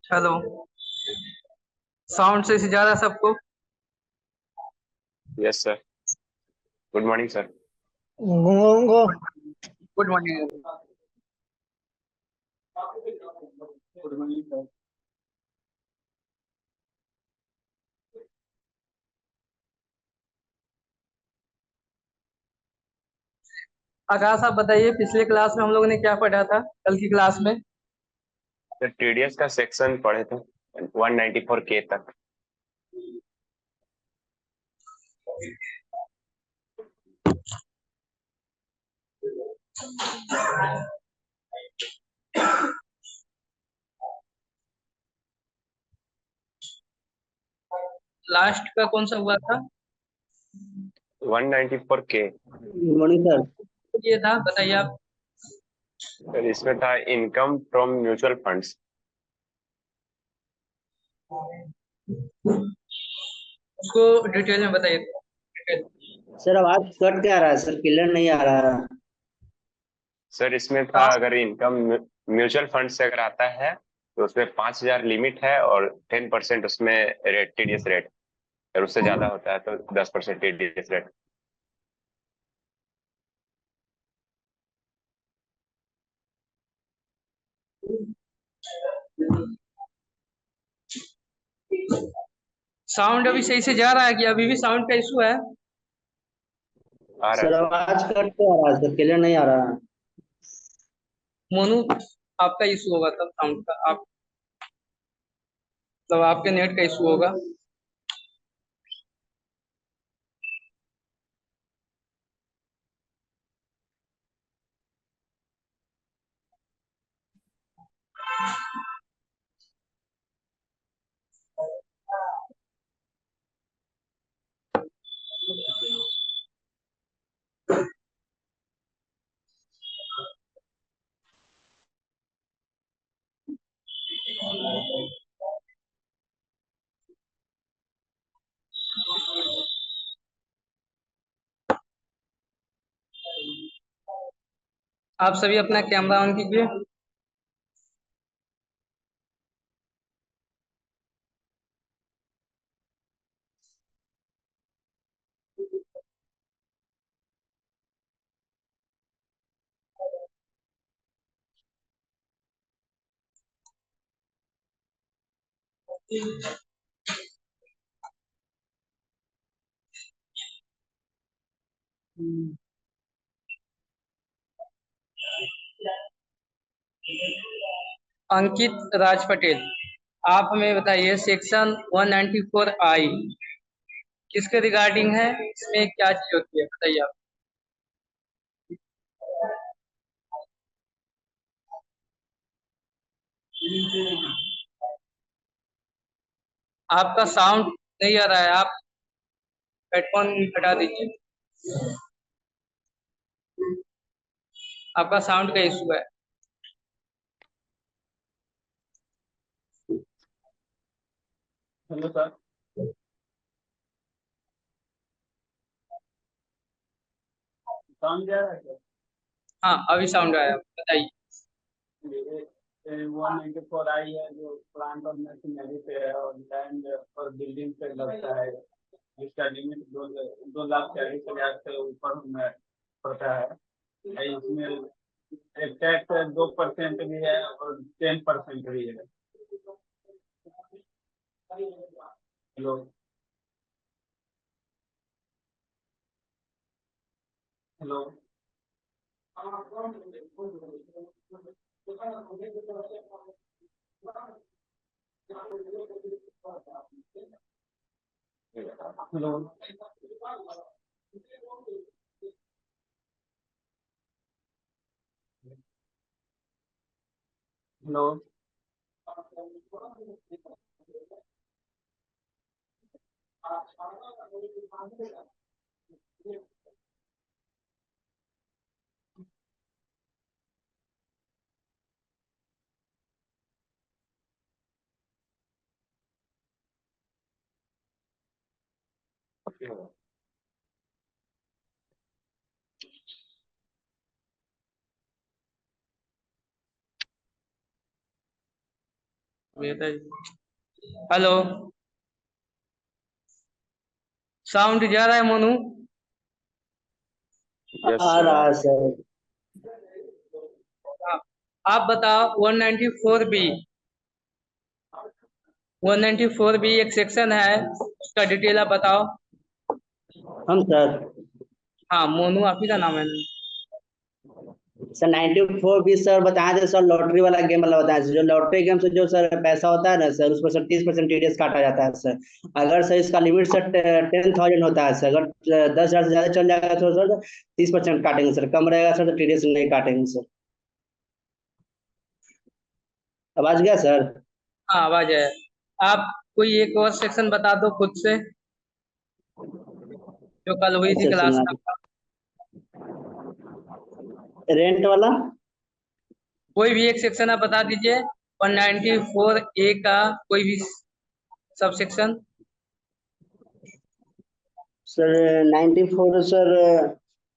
Hello. Sound से जा रहा है सबको? Yes sir. Good morning sir. घूंगो। Good morning. Good morning sir. Akash, आप बताइए पिछले क्लास में हम लोगों ने क्या पढ़ा था, कल की क्लास में? सर टीडीएस का सेक्शन पढ़े थे 194 के तक। लास्ट का कौन सा हुआ था? 194 के। Good morning sir. ये था, बताइए आप। सर इसमें था इनकम फ्रॉम म्यूचुअल फंड्स। उसको डिटेल में बताइए। डिटेल। सर आवाज कट के आ रहा है सर, क्लियर नहीं आ रहा है। सर इसमें था अगर इनकम म्यूचुअल फंड से अगर आता है तो उसमें 5,000 लिमिट है और 10% उसमें रेट टीडीएस रेट। अगर उससे ज्यादा होता है तो 10% टीडीएस रेट। साउंड अभी सही से जा रहा है कि अभी भी साउंड का इशू है? आ रहा है सर सर। आवाज कट के आ रहा है सर, क्लियर नहीं आ रहा है। मोनू, आपका इशू होगा तब साउंड का। आप तब आपके नेट का इशू होगा। आप सभी अपना कैमरा ऑन कीजिए। अंकित राज पटेल, आप हमें बताइए सेक्शन 194I किसके रिगार्डिंग है, इसमें क्या चीज होती है, बताइए आप। आपका साउंड नहीं आ रहा है, आप हेडफोन हटा दीजिए। आपका साउंड का इशू है। Hello sir. साउंड जा रहा है सर? हाँ, अभी साउंड आया, बताइए। 194 आई है जो प्लांट और मशीनरी पे है और लैंड और बिल्डिंग पे लगता है, जिसका लिमिट 2,40,000 से ऊपर में पड़ता है। इसमें एक टैक्स 2% भी है और 10% भी है। Hello. Hello. Hello. Hello. Hello, sound जा रहा है मोनू? यस आ सर। रहा है सर। हाँ, आप बताओ 194 बी। 194 बी एक सेक्शन है, उसका डिटेल आप बताओ। हम सर हाँ, मोनू आप ही का नाम है ना? सर 94 भी सर बताए थे सर, लॉटरी वाला गेम वाला बताए थे। जो लॉटरी गेम से जो सर पैसा होता है ना सर, उस पर सर 30% टीडीएस काटा जाता है सर। अगर सर इसका लिमिट सर 10,000 होता है सर, अगर 10,000 से ज्यादा चल जाएगा तो सर 30% काटेंगे सर, कम रहेगा सर तो टीडीएस नहीं काटेंगे सर। आवाज गया सर? हाँ, आवाज है। आप कोई एक और सेक्शन बता दो खुद से, जो कल हुई थी अच्छा क्लास सुना, में। रेंट वाला। कोई भी एक सेक्शन आप बता दीजिए, 194 ए का कोई भी sub section. Sir 94 sir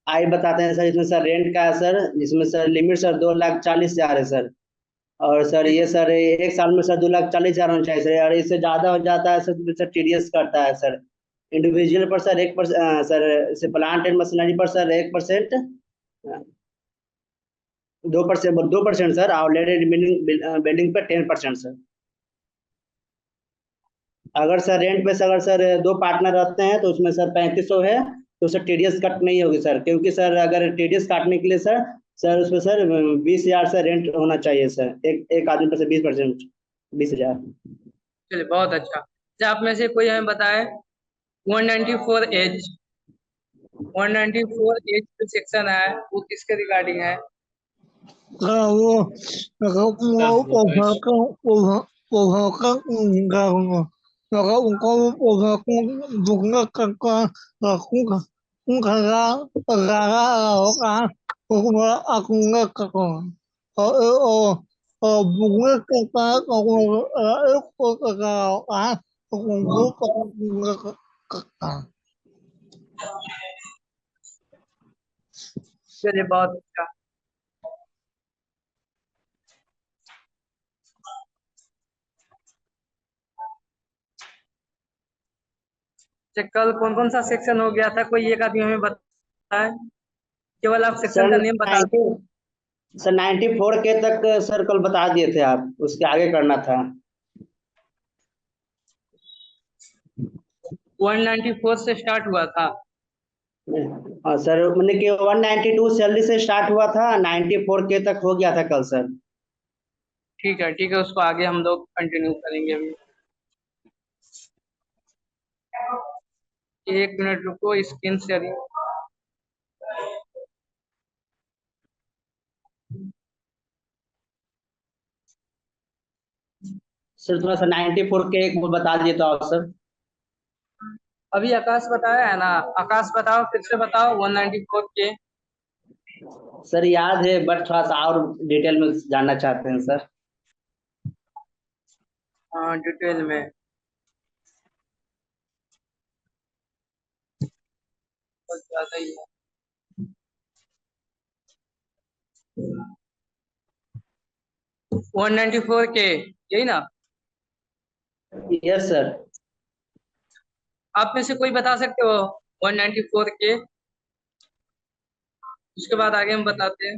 I बताते हैं सर, इसमें सर रेंट का है सर, जिसमें सर लिमिट सर 2,40,000 है सर। और सर ये सर एक साल में सर 2,40,000 होना चाहिए सर, और इससे ज्यादा हो जाता है सर तो सर टीडीएस करता है सर। इंडिविजुअल पर सर 1%, सर से प्लांट एंड मशीनरी पर सर 1%, 2% सर, और लैंड बिल्डिंग पर 10% सर। अगर सर रेंट पे अगर सर दो पार्टनर रहते हैं तो उसमें सर 3,500 है, तो सर टीडीएस कट नहीं होगी सर, क्योंकि सर अगर टीडीएस काटने के लिए सर सर उसमें सर 20,000 से रेंट होना चाहिए सर, एक एक आदमी पर से 20%, 20,000। चलिए, बहुत अच्छा। अच्छा, आप में से कोई हमें बताए 194 एच। 194 एच जो सेक्शन है वो किसके रिगार्डिंग है? चलिए, बहुत अच्छा। अच्छा, कल कौन कौन सा सेक्शन हो गया था, कोई एक आदमी हमें बताए? केवल आप सेक्शन सर का नेम बता 90 दीजिए। सर 94 के तक सर कल बता दिए थे आप, उसके आगे करना था। 194 से स्टार्ट हुआ था। हाँ सर, मैंने कि 192 सैलरी से स्टार्ट हुआ था, 94 के तक हो गया था कल सर। ठीक है, ठीक है, उसको आगे हम लोग कंटिन्यू करेंगे अभी। एक मिनट रुको, स्क्रीन शेयरिंग। सर थोड़ा सा 94 के एक वो बता दिए तो आप सर। अभी आकाश बताया है ना? आकाश बताओ, फिर से बताओ 194 के। सर याद है, बट थोड़ा सा और डिटेल में जानना चाहते हैं सर। हाँ, डिटेल में बहुत ज्यादा ही है। 194 के, यही ना? Yes sir. आप में से कोई बता सकते हो 194 के? उसके बाद आगे हम बताते हैं।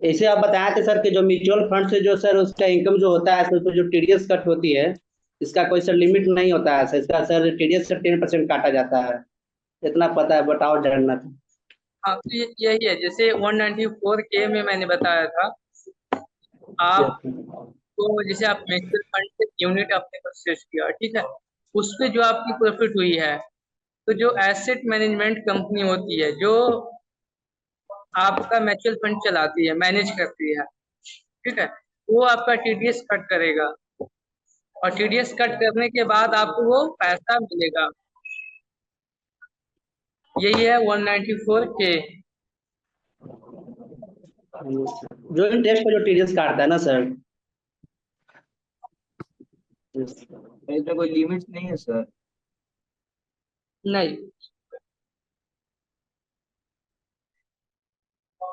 ऐसे आप बताए थे सर कि जो म्यूचुअल फंड से जो सर उसका इनकम जो होता है सर, उसमें जो टीडीएस कट होती है, इसका कोई सर लिमिट नहीं होता है सर, इसका सर टीडीएस से 10% काटा जाता है। इतना पता है, बताओ जानना था। हाँ, तो यही है, जैसे 194 के में मैंने बताया था यस आप। सर। तो जैसे आप म्यूचुअल फंड से यूनिट आपने परचेज किया, ठीक है, उस पे जो आपकी प्रॉफिट हुई है, तो जो एसेट मैनेजमेंट कंपनी होती है जो आपका म्यूचुअल फंड चलाती है, मैनेज करती है, ठीक है, वो आपका टीडीएस कट करेगा, और टीडीएस कट करने के बाद आपको वो पैसा मिलेगा। यही है 194 के। जो इंटरेस्ट पर जो टीडीएस काटता है ना सर। इसमें कोई लिमिट नहीं है सर। नहीं,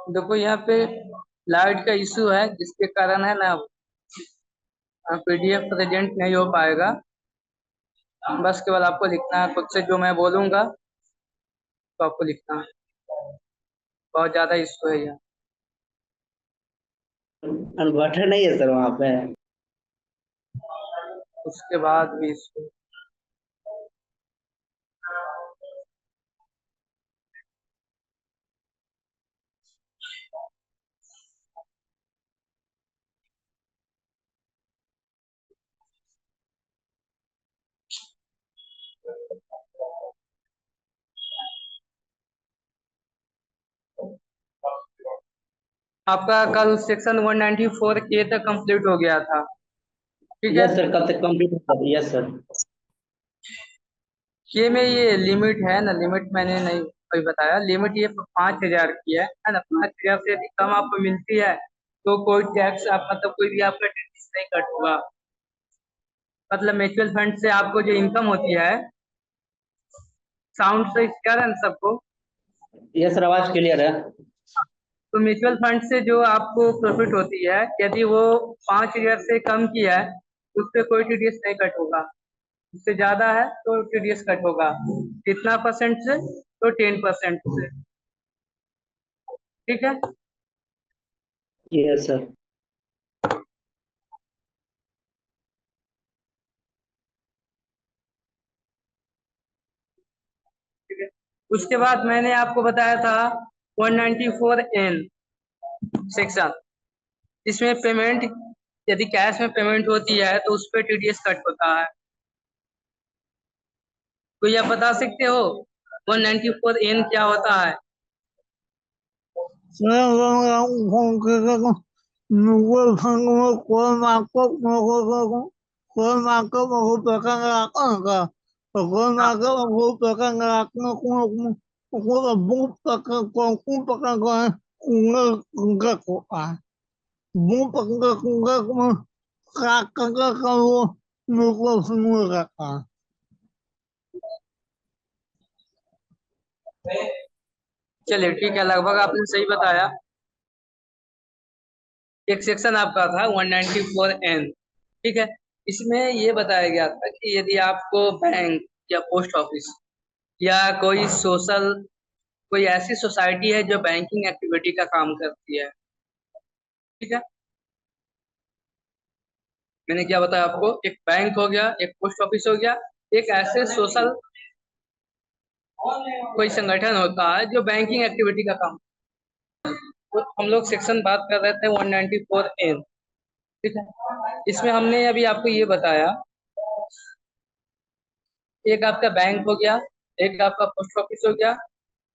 देखो यहाँ पे लाइट का इशू है, जिसके कारण है ना पीडीएफ प्रेजेंट नहीं हो पाएगा। बस केवल आपको लिखना है, खुद से जो मैं बोलूंगा तो आपको लिखना है। बहुत ज्यादा इशू है यहाँ। इन्वर्टर नहीं है सर वहाँ पे। उसके बाद भी इशू। आपका कल सेक्शन 194 के तक कंप्लीट हो गया था, ठीक है। यस सर, कब तक कंप्लीट होगा? Yes sir. के में ये लिमिट है ना, लिमिट मैंने नहीं अभी बताया। लिमिट ये 5,000 की है ना। 5,000 से यदि कम आपको मिलती है तो कोई टैक्स आप मतलब कोई भी आपका टैक्स नहीं कट होगा। मतलब म्यूचुअल फंड से आपको जो इनकम होती है, साउंड से क्या है ना सबको। यस सर, आवाज क्लियर है। तो म्यूचुअल फंड से जो आपको प्रॉफिट होती है, यदि वो 5,000 से कम की है तो उस पर कोई टीडीएस नहीं कट होगा। उससे ज्यादा है तो टीडीएस कट होगा। कितना परसेंट से? तो 10% से, ठीक है। Yes sir. ठीक है। उसके बाद मैंने आपको बताया था 194N सेक्शन। इसमें पेमेंट, यदि कैश में पेमेंट होती है तो उस पर टीडीएस कट होता है। तो यह बता सकते हो 194N क्या होता है? चलिए ठीक है, लगभग आपने सही बताया। एक सेक्शन आपका था 194N, ठीक है। इसमें ये बताया गया था कि यदि आपको बैंक या पोस्ट ऑफिस या कोई ऐसी सोसाइटी है जो बैंकिंग एक्टिविटी का काम करती है, ठीक है। मैंने क्या बताया आपको, एक बैंक हो गया, एक पोस्ट ऑफिस हो गया, एक ऐसे सोशल कोई संगठन होता है जो बैंकिंग एक्टिविटी का काम। तो हम लोग सेक्शन बात कर रहे थे 194N, ठीक है। इसमें हमने अभी आपको ये बताया, एक आपका बैंक हो गया, एक आपका पोस्ट ऑफिस हो गया,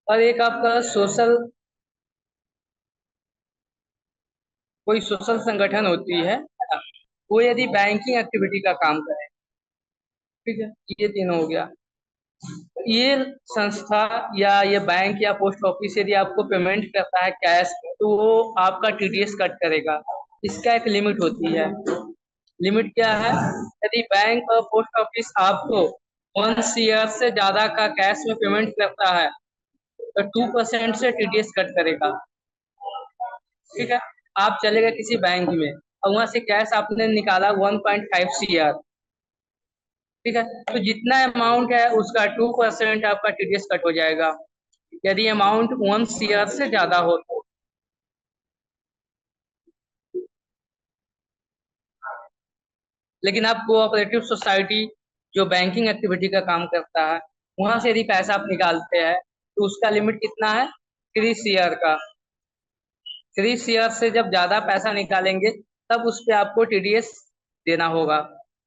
और एक आपका कोई सोशल संगठन होती है, वो यदि बैंकिंग एक्टिविटी का काम करे, ठीक है। ये तीनों हो गया। ये संस्था या ये बैंक या पोस्ट ऑफिस यदि आपको पेमेंट करता है कैश में, तो वो आपका टीडीएस कट करेगा। इसका एक लिमिट होती है। लिमिट क्या है? यदि बैंक और पोस्ट ऑफिस आपको 1 ईयर से ज्यादा का कैश में पेमेंट करता है तो 2% से टीडीएस कट करेगा, ठीक है। आप चले गए किसी बैंक में और वहां से कैश आपने निकाला 1.5 CR, ठीक है। तो जितना अमाउंट है उसका 2% आपका टीडीएस कट हो जाएगा, यदि अमाउंट 1 CR से ज्यादा हो तो। लेकिन आप कोऑपरेटिव सोसाइटी जो बैंकिंग एक्टिविटी का काम करता है, वहां से यदि पैसा आप निकालते हैं तो उसका लिमिट कितना है? 3 CR का। 3 CR से जब ज्यादा पैसा निकालेंगे तब उस पे आपको टीडीएस देना होगा,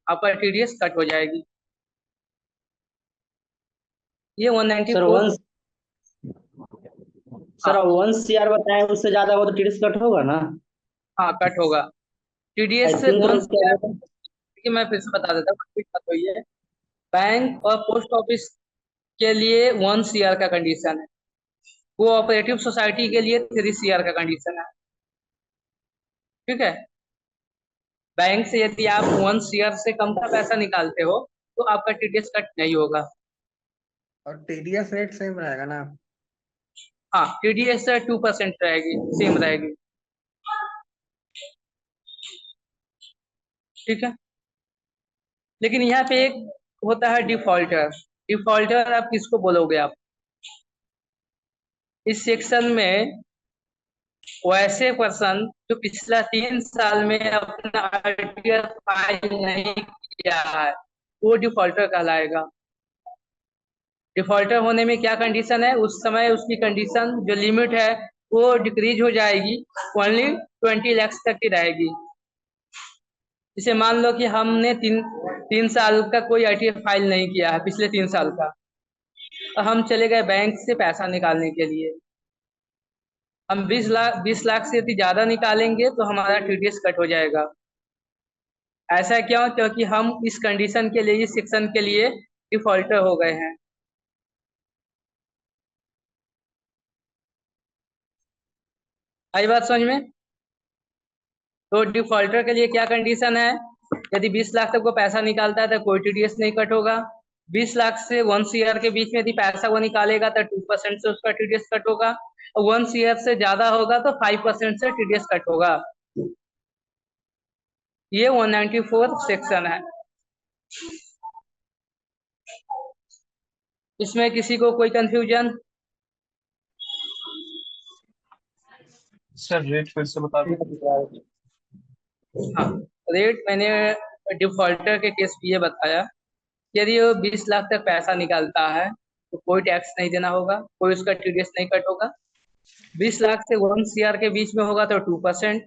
आपका टीडीएस कट हो जाएगी। ये सर 194। हाँ 1 CR बताए, उससे ज्यादा हो तो टीडीएस कट होगा ना? हाँ, कट होगा। आई टीडीएस से थिंक 1 CR, कि मैं फिर से बता देता हूँ ठीक बात हुई है। बैंक और पोस्ट ऑफिस के लिए 1 CR का कंडीशन है, कोऑपरेटिव सोसाइटी के लिए 3 CR का कंडीशन है, ठीक है। बैंक से यदि आप 1 CR से कम का पैसा निकालते हो तो आपका टीडीएस कट नहीं होगा। और टीडीएस रेट सेम रहेगा ना? हाँ, TDS 2% रहेगी, सेम रहेगी। ठीक है, लेकिन यहाँ पे एक होता है डिफॉल्टर। डिफॉल्टर आप किसको बोलोगे? आप इस सेक्शन में वैसे पर्सन जो पिछला 3 साल में अपना RTR फाइल नहीं किया है, वो डिफॉल्टर कहलाएगा। डिफॉल्टर होने में क्या कंडीशन है? उस समय उसकी कंडीशन जो लिमिट है वो डिक्रीज हो जाएगी, ओनली 20 लाख तक की रहेगी। इसे मान लो कि हमने तीन साल का कोई RTR फाइल नहीं किया है, पिछले 3 साल का, और हम चले गए बैंक से पैसा निकालने के लिए। हम 20 लाख से यदि ज्यादा निकालेंगे तो हमारा TDS कट हो जाएगा। ऐसा क्यों? क्योंकि हम इस कंडीशन के लिए, इस सेक्शन के लिए डिफॉल्टर हो गए हैं। आई बात समझ में? तो डिफॉल्टर के लिए क्या कंडीशन है? यदि 20 लाख तक वो पैसा निकालता है तो कोई TDS नहीं कट होगा। 20 लाख से 1 CR के बीच में यदि पैसा वो निकालेगा तो 2% से उसका TDS कट होगा, और 1 CR से ज्यादा होगा तो 5% से TDS कट होगा। ये 194 सेक्शन है। इसमें किसी को कोई कंफ्यूजन? सर रेट फिर से बता दीजिए। हाँ, रेट मैंने डिफॉल्टर के केस में ये बताया कि यदि वो 20 लाख तक पैसा निकालता है तो कोई टैक्स नहीं देना होगा, कोई उसका TDS नहीं कट होगा। 20 लाख से 1 CR के बीच में होगा तो 2%,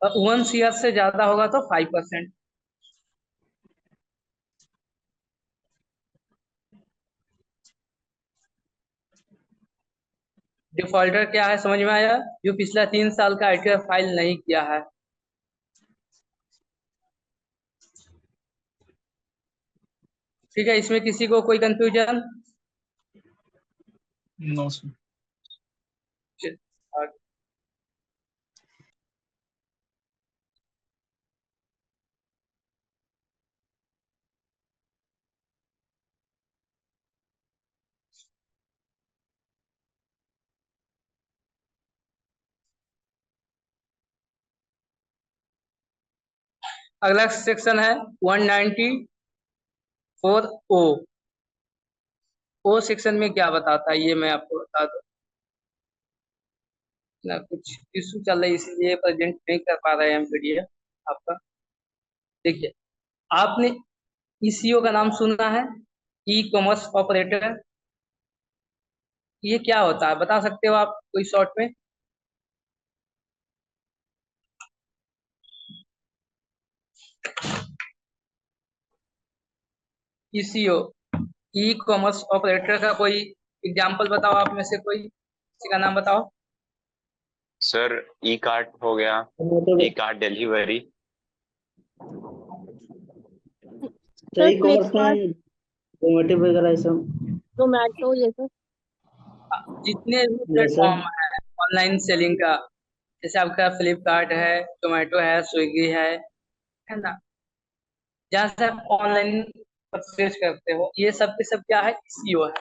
और 1 CR से ज्यादा होगा तो 5%। डिफॉल्टर क्या है समझ में आया? जो पिछला 3 साल का RTR फाइल नहीं किया है। ठीक है, इसमें किसी को कोई कंफ्यूजन? No sir. अगला सेक्शन है 194O। ओ सेक्शन में क्या बताता है ये मैं आपको बता दूं। ना कुछ इशू चल रहा है इसलिए प्रेजेंट नहीं कर पा रहे हैं हम PDF आपका। देखिए, आपने ECO का नाम सुना है? E commerce operator. ये क्या होता है बता सकते हो आप कोई शॉर्ट में? ECO, ई कॉमर्स ऑपरेटर का कोई एग्जांपल बताओ आप में से, कोई किसी का नाम बताओ। सर ई कार्ट हो गया, e cart delivery. Sir e commerce में जोमेटो वगैरह ये सब। जोमेटो ये सब। जितने भी यस सर। प्लेटफॉर्म है ऑनलाइन सेलिंग का, जैसे आपका फ्लिपकार्ट है, जोमेटो है, स्विगी है ना, जहाँ से आप ऑनलाइन परचेज करते हो, ये सब के सब क्या है? ECO है।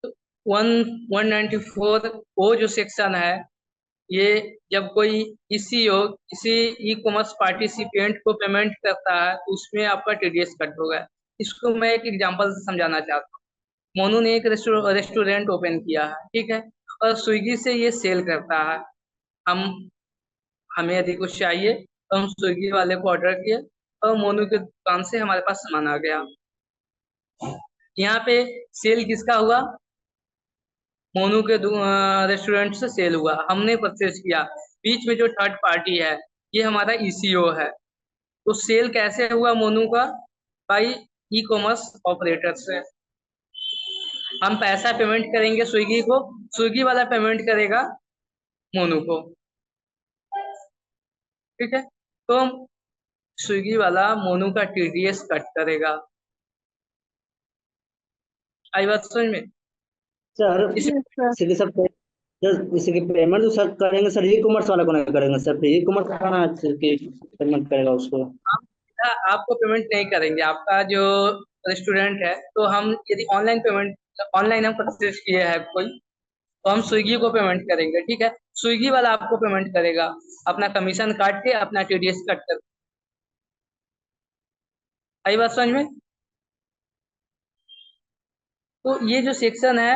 तो 194 वो जो सेक्शन है, ये जब कोई ECO किसी ई कॉमर्स पार्टिसिपेंट को पेमेंट करता है तो उसमें आपका TDS कट होगा। इसको मैं एक एग्जांपल से समझाना चाहता हूँ। मोनू ने एक रेस्टोरेंट ओपन किया है, ठीक है, और स्विगी से ये सेल करता है। हम हमें यदि कुछ चाहिए तो हम स्विगी वाले को ऑर्डर किए और मोनू के दुकान से हमारे पास सामान आ गया। यहाँ पे सेल किसका हुआ? मोनू के रेस्टोरेंट से सेल हुआ, हमने परचेज किया। बीच में जो थर्ड पार्टी है ये हमारा ECO है। तो सेल कैसे हुआ मोनू का? बाई ई कॉमर्स ऑपरेटर से। हम पैसा पेमेंट करेंगे स्विगी को, स्विगी वाला पेमेंट करेगा मोनू को। ठीक है, तो स्विगी वाला मोनू का TDS कट करेगा। आई बात समझ में? सर इस यस सर। इसी के सब इसी की पेमेंट तो सर करेंगे सर, ई कॉमर्स वाला को नहीं करेंगे सर, ई कॉमर्स का ना पेमेंट करेगा उसको। आपको पेमेंट नहीं करेंगे, आपका जो रेस्टोरेंट है, तो हम यदि ऑनलाइन पेमेंट, ऑनलाइन हम परचेज किए हैं कोई, तो हम स्विगी को पेमेंट करेंगे, ठीक है। स्विगी वाला आपको पेमेंट करेगा अपना कमीशन काट के, अपना टीडीएस कट कर। आई बात समझ में? तो ये जो सेक्शन है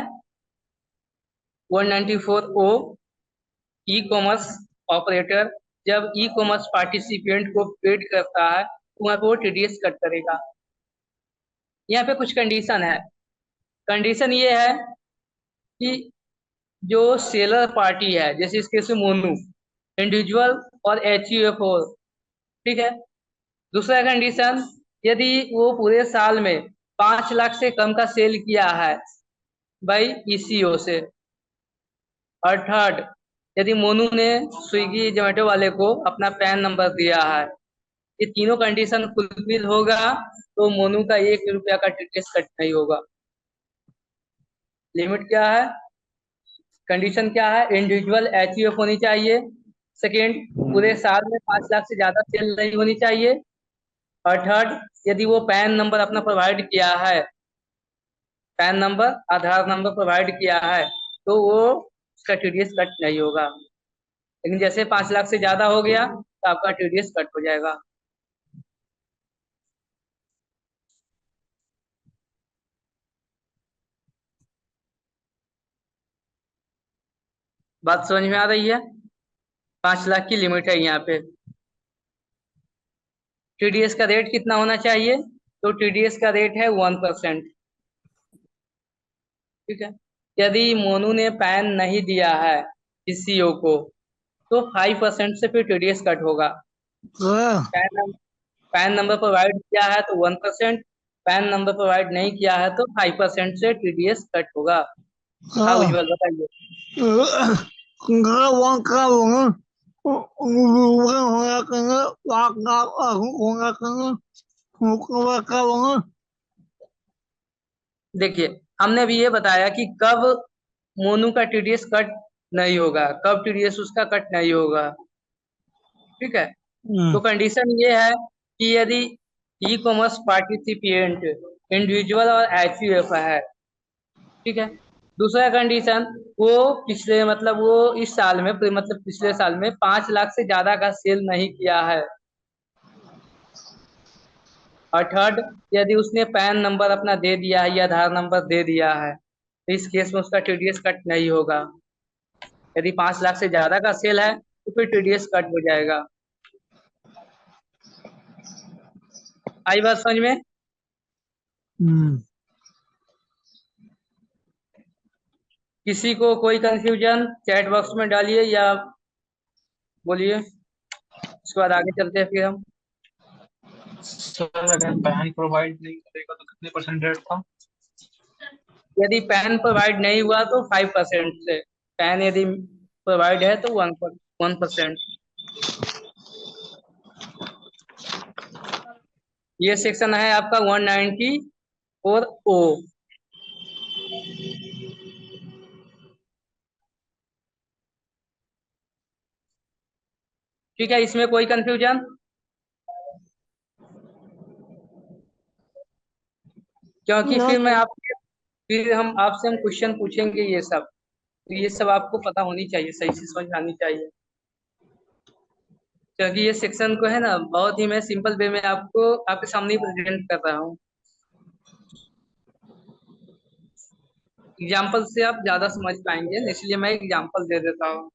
194O, ई कॉमर्स ऑपरेटर जब ई कॉमर्स पार्टिसिपेंट को पेड करता है तो वहाँ पे वो टीडीएस कट करेगा। यहाँ पे कुछ कंडीशन है। कंडीशन ये है कि जो सेलर पार्टी है, जैसे इस केस में मोनू, इंडिविजुअल और एचयूएफओ, ठीक है। दूसरा कंडीशन, यदि वो पूरे साल में 5 लाख से कम का सेल किया है बाई ईसीओ से। और थर्ड, यदि मोनू ने स्विगी जोमेटो वाले को अपना पैन नंबर दिया है। ये तीनों कंडीशन फुलफिल होगा तो मोनू का 1 रुपया का टीडीएस कट नहीं होगा। लिमिट क्या है, कंडीशन क्या है? इंडिविजुअल एचयूएफ होनी चाहिए। सेकेंड, पूरे साल में 5 लाख से ज्यादा सेल नहीं होनी चाहिए। और थर्ड, यदि वो पैन नंबर अपना प्रोवाइड किया है, पैन नंबर, आधार नंबर प्रोवाइड किया है, तो वो उसका टीडीएस कट नहीं होगा। लेकिन जैसे 5 लाख से ज्यादा हो गया तो आपका टीडीएस कट हो जाएगा। बात समझ में आ रही है? 5 लाख की लिमिट है यहाँ पे। टीडीएस का रेट कितना होना चाहिए? तो टीडीएस का रेट है 1%, ठीक है। यदि मोनू ने पैन नहीं दिया है सीईओ को तो 5% से फिर टीडीएस कट होगा। पैन नंबर प्रोवाइड किया है तो 1%, पैन नंबर प्रोवाइड नहीं किया है तो 5% से टीडीएस कट होगा। हाँ उज्जवल बताइए। देखिए, हमने भी ये बताया कि कब मोनू का टीडीएस कट नहीं होगा, कब टीडीएस उसका कट नहीं होगा, ठीक है। तो कंडीशन ये है कि यदि ई कॉमर्स पार्टिसिपेंट इंडिविजुअल और एचयूएफ है, ठीक है। दूसरा कंडीशन, वो पिछले मतलब वो इस साल में मतलब पिछले साल में 5 लाख से ज्यादा का सेल नहीं किया है। और थर्ड, यदि उसने पैन नंबर अपना दे दिया है या आधार नंबर दे दिया है तो इस केस में उसका टीडीएस कट नहीं होगा। यदि 5 लाख से ज्यादा का सेल है तो फिर टीडीएस कट हो जाएगा। आई बात समझ में? किसी को कोई कंफ्यूजन चैट बॉक्स में डालिए या बोलिए, उसके बाद आगे चलते हैं फिर हम। सर अगर पैन प्रोवाइड नहीं करेगा तो कितने परसेंट रेट था? यदि पैन प्रोवाइड नहीं हुआ तो 5% से, पैन यदि प्रोवाइड है तो 1%। ये सेक्शन है आपका 194O। ठीक है, इसमें कोई कंफ्यूजन? क्योंकि फिर हम आपसे क्वेश्चन पूछेंगे ये सब, तो ये सब आपको पता होनी चाहिए, सही से समझ आनी चाहिए। क्योंकि ये सेक्शन को है ना, बहुत ही मैं सिंपल वे में आपको आपके सामने प्रेजेंट कर रहा हूँ। एग्जाम्पल से आप ज्यादा समझ पाएंगे, इसलिए मैं एग्जाम्पल दे देता हूँ।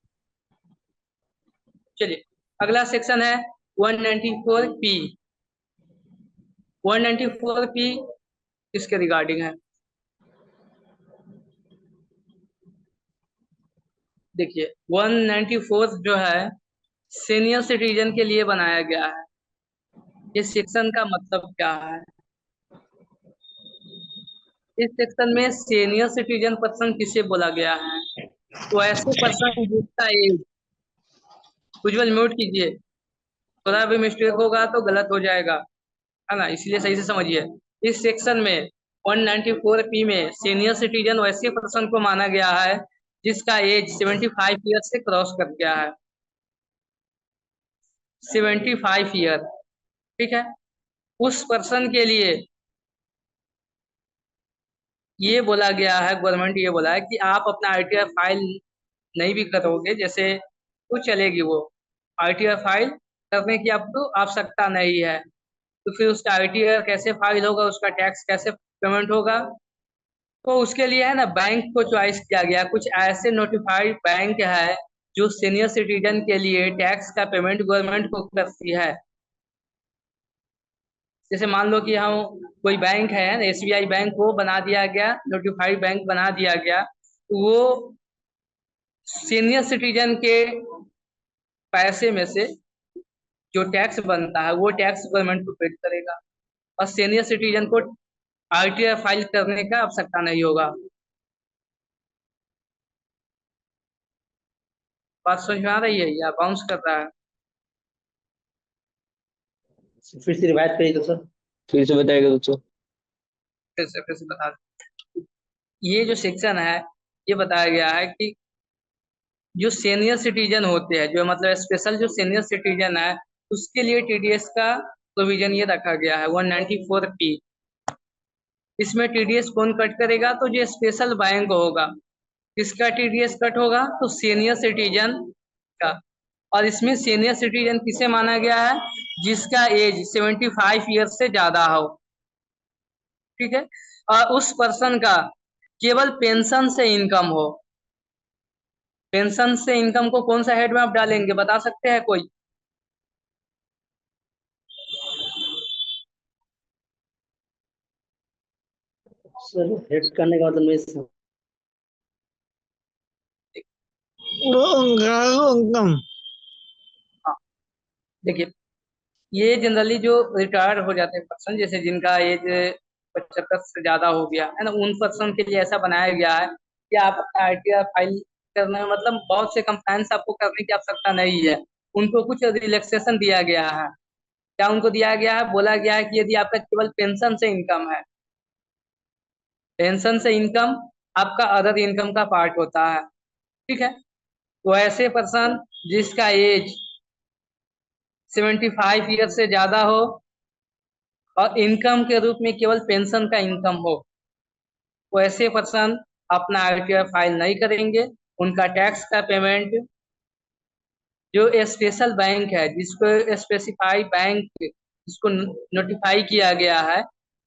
चलिए, अगला सेक्शन है 194P। 194P किसके रिगार्डिंग है? देखिए, 194 जो है सीनियर सिटीजन के लिए बनाया गया है। इस सेक्शन का मतलब क्या है? इस सेक्शन में सीनियर सिटीजन पर्सन किसे बोला गया है? तो ऐसे पर्सन जिसका एज, उज्जवल म्यूट कीजिए, थोड़ा भी मिस्टेक होगा तो गलत हो जाएगा, है ना, इसलिए सही से समझिए। इस सेक्शन में 194P में सीनियर सिटीजन वैसे पर्सन को माना गया है जिसका एज 75 ईयर से क्रॉस कर गया है। 75 ईयर, ठीक है। उस पर्सन के लिए ये बोला गया है, गवर्नमेंट ये बोला है कि आप अपना आईटीआर फाइल नहीं भी करोगे, जैसे तो चलेगी वो आईटीआर फाइल करने की आपको आवश्यकता नहीं है। तो फिर उसका आईटीआर कैसे फाइल होगा, उसका टैक्स कैसे पेमेंट होगा? तो उसके लिए है ना बैंक को चॉइस किया गया। कुछ ऐसे नोटिफाइड बैंक है जो सीनियर सिटीजन के लिए टैक्स का पेमेंट गवर्नमेंट को करती है। जैसे मान लो कि हम कोई बैंक है, एसबीआई बैंक, वो बना दिया गया, नोटिफाइड बैंक बना दिया गया, तो वो सीनियर सिटीजन के पैसे में से जो टैक्स बनता है वो टैक्स गवर्नमेंट को पेड करेगा, और सीनियर सिटीजन को आरटीआर फाइल करने का आवश्यकता नहीं होगा। बात समझ में आ रही है या बाउंस कर रहा है? फिर से रिवाइज करिए तो सर। फिर से बताएगा दोस्तों। फिर से बता दें। ये जो सेक्शन है, ये बताया गया है कि जो सीनियर सिटीजन होते हैं, जो मतलब स्पेशल जो सीनियर सिटीजन है, उसके लिए टीडीएस का प्रोविजन ये रखा गया है 194P। इसमें टीडीएस कौन कट करेगा? तो जो स्पेशल बैंक होगा, किसका टीडीएस कट होगा? तो सीनियर सिटीजन का। और इसमें सीनियर सिटीजन किसे माना गया है? जिसका एज 75 ईयर से ज्यादा हो, ठीक है, और उस पर्सन का केवल पेंशन से इनकम हो। पेंशन से इनकम को कौन सा हेड में आप डालेंगे, बता सकते हैं कोई? सर हेड करने का मतलब नहीं हाँ, देखिए, ये जनरली जो रिटायर हो जाते हैं पर्सन, जैसे जिनका एज 75 से ज्यादा हो गया है ना, उन पर्सन के लिए ऐसा बनाया गया है कि आप आईटीआर फाइल करने में मतलब बहुत से कंप्लायंस आपको करने की आवश्यकता नहीं है। उनको कुछ रिलैक्सेशन दिया गया है। क्या उनको दिया गया है? बोला गया है कि यदि आपका केवल पेंशन से इनकम है, पेंशन से इनकम आपका अदर इनकम का पार्ट होता है, ठीक है, तो ऐसे पर्सन जिसका एज 75 ईयर से ज्यादा हो और इनकम के रूप में केवल पेंशन का इनकम हो, वो ऐसे पर्सन अपना आईटीआर फाइल नहीं करेंगे। उनका टैक्स का पेमेंट जो स्पेशल बैंक है, जिसको स्पेसिफाई बैंक जिसको नोटिफाई किया गया है,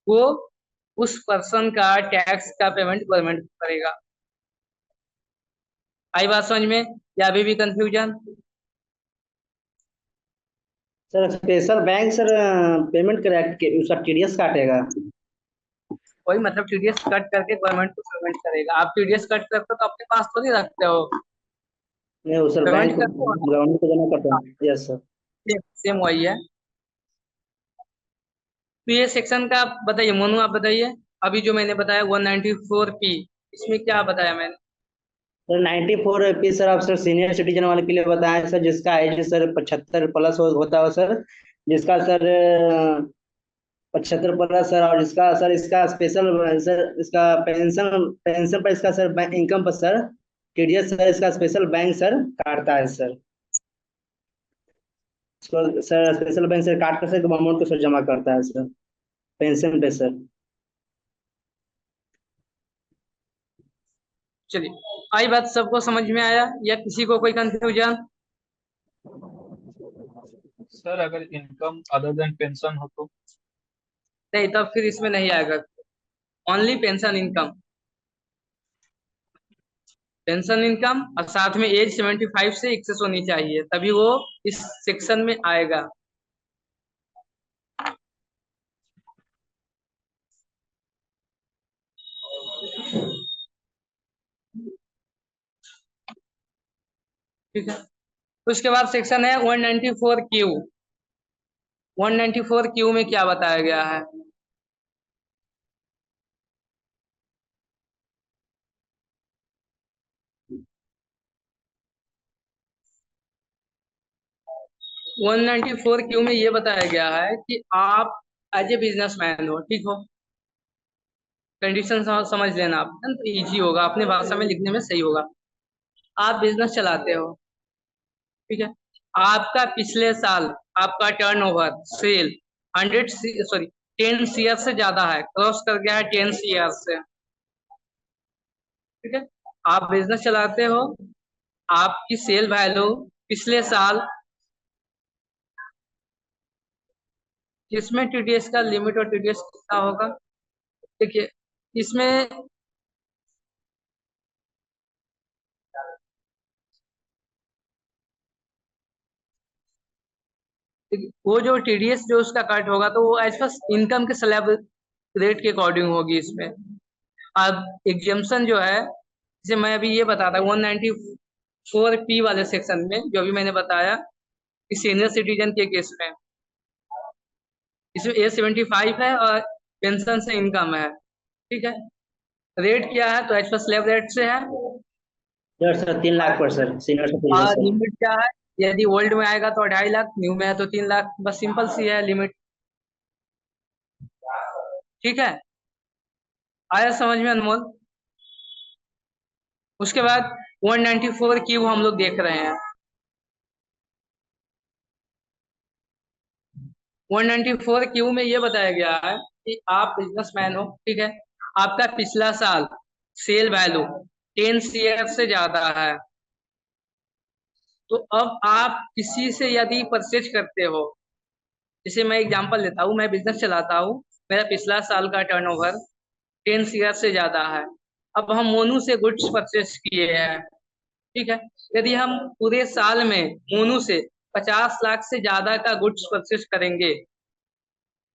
वो उस पर्सन का टैक्स का पेमेंट गवर्नमेंट करेगा। आई बात समझ में या अभी भी confusion? Sir special bank sir payment correct उसका टीडीएस काटेगा। वही मतलब टीडीएस कट करके गवर्नमेंट को पेमेंट करेगा। आप टीडीएस कट करते हो तो अपने पास थोड़ी रखते हो, नहीं वो सर पेमेंट बैंक करते हो। गवर्नमेंट को जमा करता है। Yes sir. सेम वही है। तो ये सेक्शन का आप बताइए, मोनू आप बताइए। अभी जो मैंने बताया 194P, इसमें क्या बताया मैंने? सर 94 सर आप सर सीनियर सिटीजन वाले के लिए बताएं सर, जिसका एज सर 75 प्लस होता हो सर, जिसका सर 75 प्लस सर, और इसका सर इसका स्पेशल सर इसका पेंशन पेंशन पर इसका सर इनकम पर सर टीडीएस सर इसका स्पेशल बैंक सर काटता है सर। इसको सर स्पेशल बैंक सर काट कर सर अमाउंट को सर जमा करता है सर पेंशन पे सर। चलिए, आई बात सबको समझ में आया या किसी को कोई कंफ्यूजन? सर अगर इनकम अदर देन पेंशन हो तो? नहीं, तब फिर इसमें नहीं आएगा। Only pension income, pension income और साथ में एज 75 से एक्सेस होनी चाहिए, तभी वो इस सेक्शन में आएगा। ठीक है, तो उसके बाद सेक्शन है 194Q। 194Q में क्या बताया गया है? वन 194Q में ये बताया गया है कि आप एज ए बिजनेसमैन हो, ठीक हो, कंडीशन समझ लेना आप, है ना, तो इजी होगा, अपने भाषा में लिखने में सही होगा। आप बिजनेस चलाते हो, ठीक है, आपका पिछले साल आपका टर्नओवर सेल 10 शेयर से ज्यादा है, क्रॉस कर गया है 10 शेयर से, ठीक है। आप बिजनेस चलाते हो, आपकी सेल वैल्यू पिछले साल, इसमें टीडीएस का लिमिट और टीडीएस कितना होगा, देखिए इसमें वो जो टीडीएस जो उसका कट होगा तो वो एज पर इनकम के स्लैब रेट के अकॉर्डिंग होगी इसमें। अब एग्जाम्पशन जो है, जैसे मैं अभी ये बताता हूँ 194P वाले सेक्शन में जो अभी मैंने बताया कि सीनियर सिटीजन के केस में इसमें एज 75 है और पेंशन से इनकम है, ठीक है। रेट क्या है, तो एज पर स्लैब रेट से है। सर 3 लाख पर सर, सीनियर सिटीजन और सर। लिमिट क्या है, यदि ओल्ड में आएगा तो 2.5 लाख, न्यू में है तो 3 लाख, बस सिंपल सी है लिमिट, ठीक है। आया समझ में अनमोल? उसके बाद 194Q हम लोग देख रहे हैं। 194Q में ये बताया गया है कि आप बिजनेसमैन हो, ठीक है, आपका पिछला साल सेल वैल्यू 10 शेयर से ज्यादा है, तो अब आप किसी से यदि परचेज करते हो, जैसे मैं एग्जांपल लेता हूँ, मैं बिजनेस चलाता हूँ, मेरा पिछला साल का टर्नओवर 10 शेयर से ज्यादा है, अब हम मोनू से गुड्स परचेज किए हैं, ठीक है। यदि हम पूरे साल में मोनू से 50 लाख से ज्यादा का गुड्स परचेज करेंगे,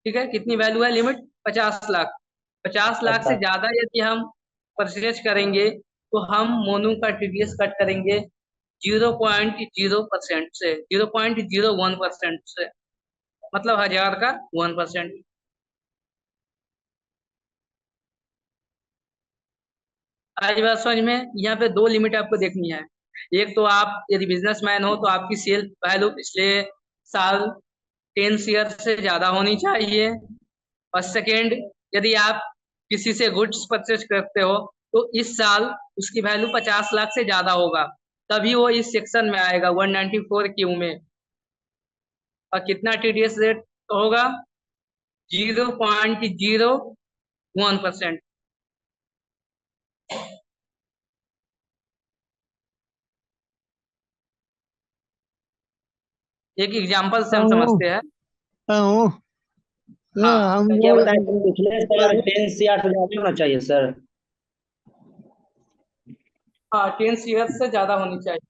ठीक है, कितनी वैल्यू है लिमिट, 50 लाख, 50 लाख से ज्यादा यदि हम परचेज करेंगे तो हम मोनू का टीडीएस कट करेंगे 0.0% से, 0.01% से, मतलब 1000 का 1%। आज बात समझ में? यहाँ पे दो लिमिट आपको देखनी है। एक तो आप यदि बिजनेसमैन हो तो आपकी सेल वैल्यू पिछले साल 10 शेयर से ज्यादा होनी चाहिए, और सेकेंड, यदि आप किसी से गुड्स परचेज करते हो तो इस साल उसकी वैल्यू 50 लाख से ज्यादा होगा, तभी वो इस सेक्शन में आएगा 194Q में। और कितना टीडीएस रेट होगा, 0.01%। एक एग्जांपल से हम समझते हैं। हाँ, तो क्या बताएं, पिछले साल 10 शेयर से ज्यादा होना चाहिए सर। हाँ 10 शेयर से ज्यादा होनी चाहिए।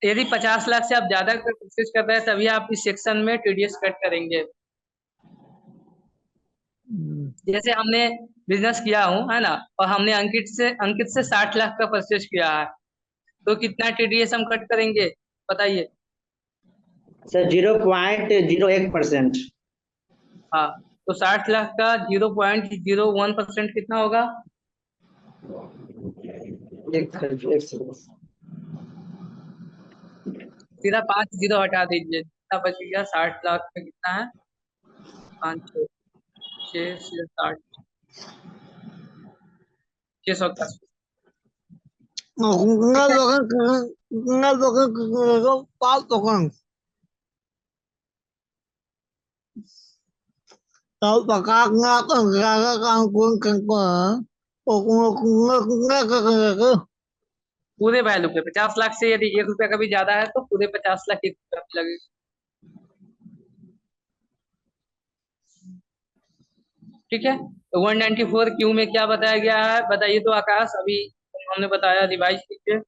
यदि 50 लाख से आप ज्यादा का परचेज कर रहे हैं तभी आप इस सेक्शन में टीडीएस कट करेंगे। जैसे हमने बिजनेस किया हूँ, है ना, और हमने अंकित से 60 लाख का परचेज किया है, तो कितना टीडीएस हम कट करेंगे, बताइए। सर 0.01%। हाँ, तो 60 लाख का 0.01% कितना होगा, एक सेकंड। सीधा 5 जीरो हटा दीजिए, कितना बच गया, 60 लाख में कितना है, 5 6 6 60, 610। पूरे वैल्यू पे 50 लाख से यदि 1 रुपया का भी ज्यादा है तो पूरे 50 लाख 1 रुपया भी लगेगा, ठीक है। तो 194Q में क्या बताया गया है, बताइए तो आकाश, अभी हमने बताया, रिवाइज कीजिए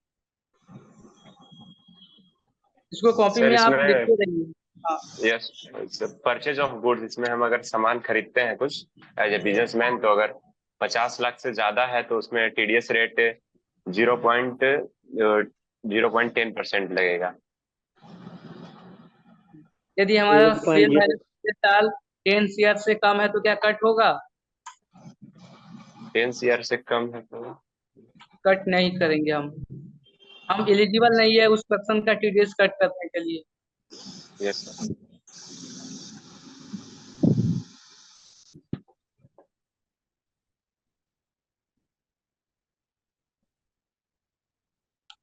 इसको, कॉपी सर में आप इसमें लिखते रहिए। हाँ, यस, परचेज ऑफ गुड्स, इसमें हम अगर सामान खरीदते हैं कुछ एज ए बिजनेसमैन, तो अगर 50 लाख से ज्यादा है तो उसमें टीडीएस रेट 0.10% लगेगा। यदि हमारा सेल वैल्यू 0.0। पिछले साल 10 शेयर से कम है तो क्या कट होगा, 10 शेयर से कम है तो कट नहीं करेंगे हम एलिजिबल नहीं है उस पर्सन का टीडीएस कट करने के लिए। Yes sir.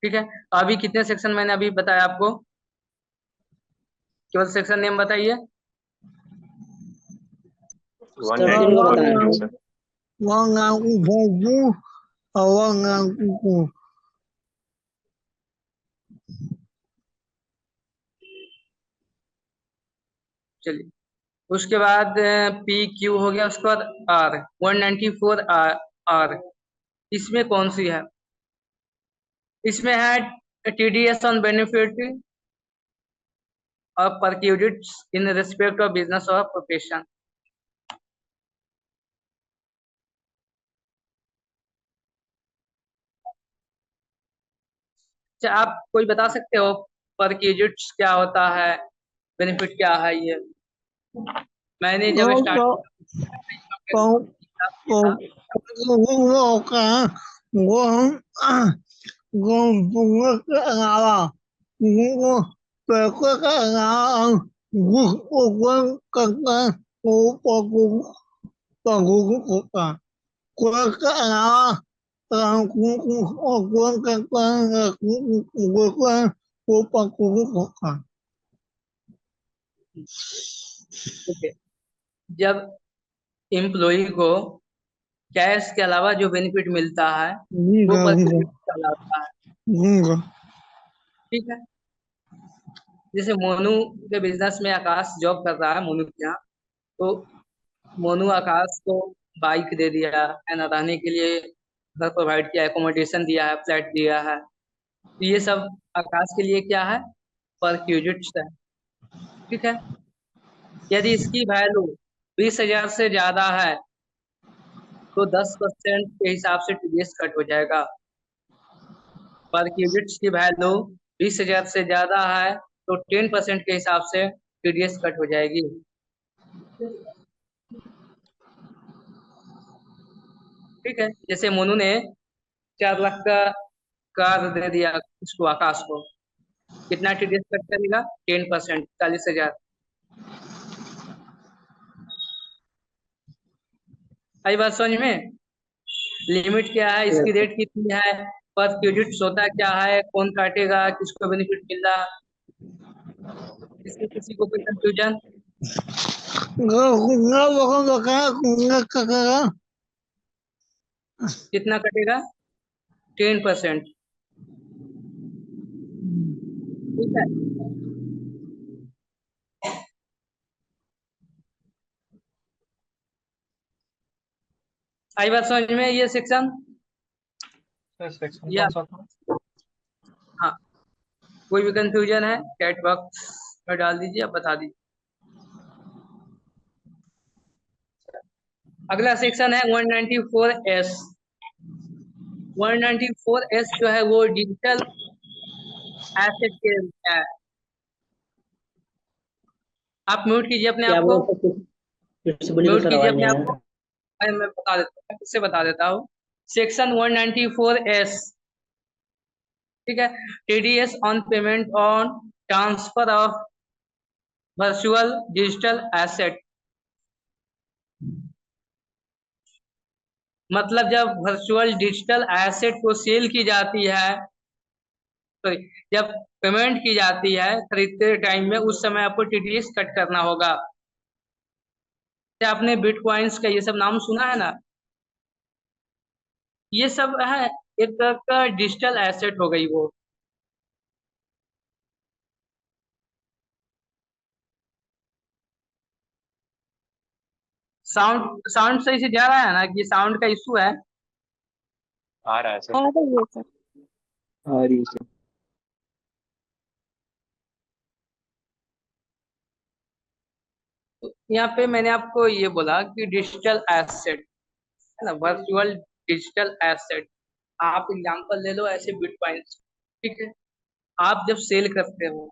ठीक है, तो अभी कितने सेक्शन मैंने अभी बताया आपको, केवल सेक्शन नेम बताइए। सर तीन को बताना है। 194 सर। चलिए, उसके बाद पी क्यू हो गया, उसके बाद आर 194 आर इसमें कौन सी है? इसमें है टीडीएस ऑन बेनिफिट और पर units in respect of business और प्रोफेशन। अच्छा, आप कोई बता सकते हो पर यूनिट्स क्या होता है, बेनिफिट क्या है ये? मैंने जब स्टार्ट जब एम्प्लॉय को कैश के अलावा जो बेनिफिट मिलता है वो पर यूनिट कहलाता है। ठीक है, जैसे मोनू के बिजनेस में आकाश जॉब कर रहा है मोनू के यहाँ, तो मोनू आकाश को बाइक दे दिया है ना, रहने के लिए घर प्रोवाइड किया, एकोमोडेशन दिया है, फ्लैट दिया है, तो ये सब आकाश के लिए क्या है? पर क्यूजिट्स है। ठीक है, यदि इसकी वैल्यू 20,000 से ज्यादा है तो 10% के हिसाब से टीडीएस कट हो जाएगा। पर क्यूजिट्स की वैल्यू 20,000 से ज्यादा है तो 10% के हिसाब से टीडीएस कट हो जाएगी। ठीक है, जैसे मोनू ने 4 लाख का कार दे दिया उसको, आकाश को, कितना टीडीएस कट करेगा? 10%, 40,000। आई बात समझ में? लिमिट क्या है, इसकी रेट कितनी है, पर क्यूडिट्स होता क्या है, कौन काटेगा, किसको बेनिफिट मिल रहा, इसमें किसी को कोई कंफ्यूजन? कितना कटेगा? 10%। ठीक है, आई बात समझ में ये सेक्शन? सेक्शन या कौन सा था? हाँ, कोई भी कंफ्यूजन है चैट बॉक्स में डाल दीजिए, आप बता दीजिए। अगला सेक्शन है 194S। 194S जो है वो डिजिटल एसेट के है। आप म्यूट कीजिए अपने क्या आप को, बोल सकते, फिर से बोलिए तो म्यूट सर, कीजिए आवाज अपने नहीं आप को। आया। मैं बता देता हूँ, इससे बता देता हूँ। सेक्शन 194S, ठीक है, TDS on payment on transfer of virtual digital asset. मतलब जब वर्चुअल डिजिटल एसेट को सेल की जाती है, सॉरी, जब पेमेंट की जाती है खरीदते टाइम में, उस समय आपको टीडीएस कट करना होगा। क्या आपने बिटकॉइंस का ये सब नाम सुना है ना? ये सब है एक तरह का डिजिटल एसेट हो गई वो। साउंड साउंड सही से जा रहा है ना, कि साउंड का इशू है? आ रहा है सर। आ रही है सर। आ रही है। तो यहाँ पे मैंने आपको ये बोला कि डिजिटल एसेट है ना, वर्चुअल डिजिटल एसेट। आप एग्जांपल ले लो ऐसे बिटकॉइंस। ठीक है, आप जब सेल करते हो,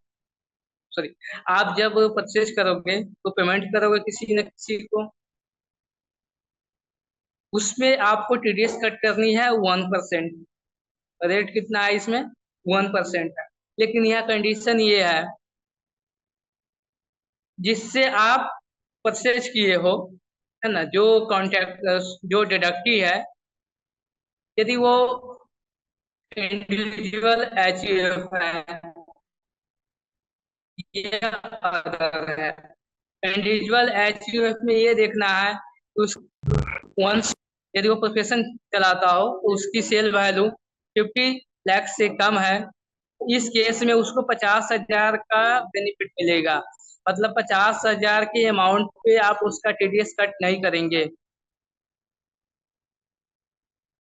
सॉरी, आप जब परचेज करोगे तो पेमेंट करोगे किसी न किसी को, उसमें आपको टीडीएस कट करनी है 1%। रेट कितना है इसमें? 1% है। लेकिन यहाँ कंडीशन ये है, जिससे आप परचेज किए हो, है ना, जो कॉन्ट्रैक्ट जो डिडक्टी है, यदि वो इंडिविजुअल एचयूएफ है या अदर है। इंडिविजुअल एचयूएफ में ये देखना है तो वंस यदि वो प्रोफेशन चलाता हो तो उसकी सेल वैल्यू 50 लाख से कम है, इस केस में उसको 50,000 का बेनिफिट मिलेगा। मतलब 50,000 के अमाउंट पे आप उसका टीडीएस कट नहीं करेंगे।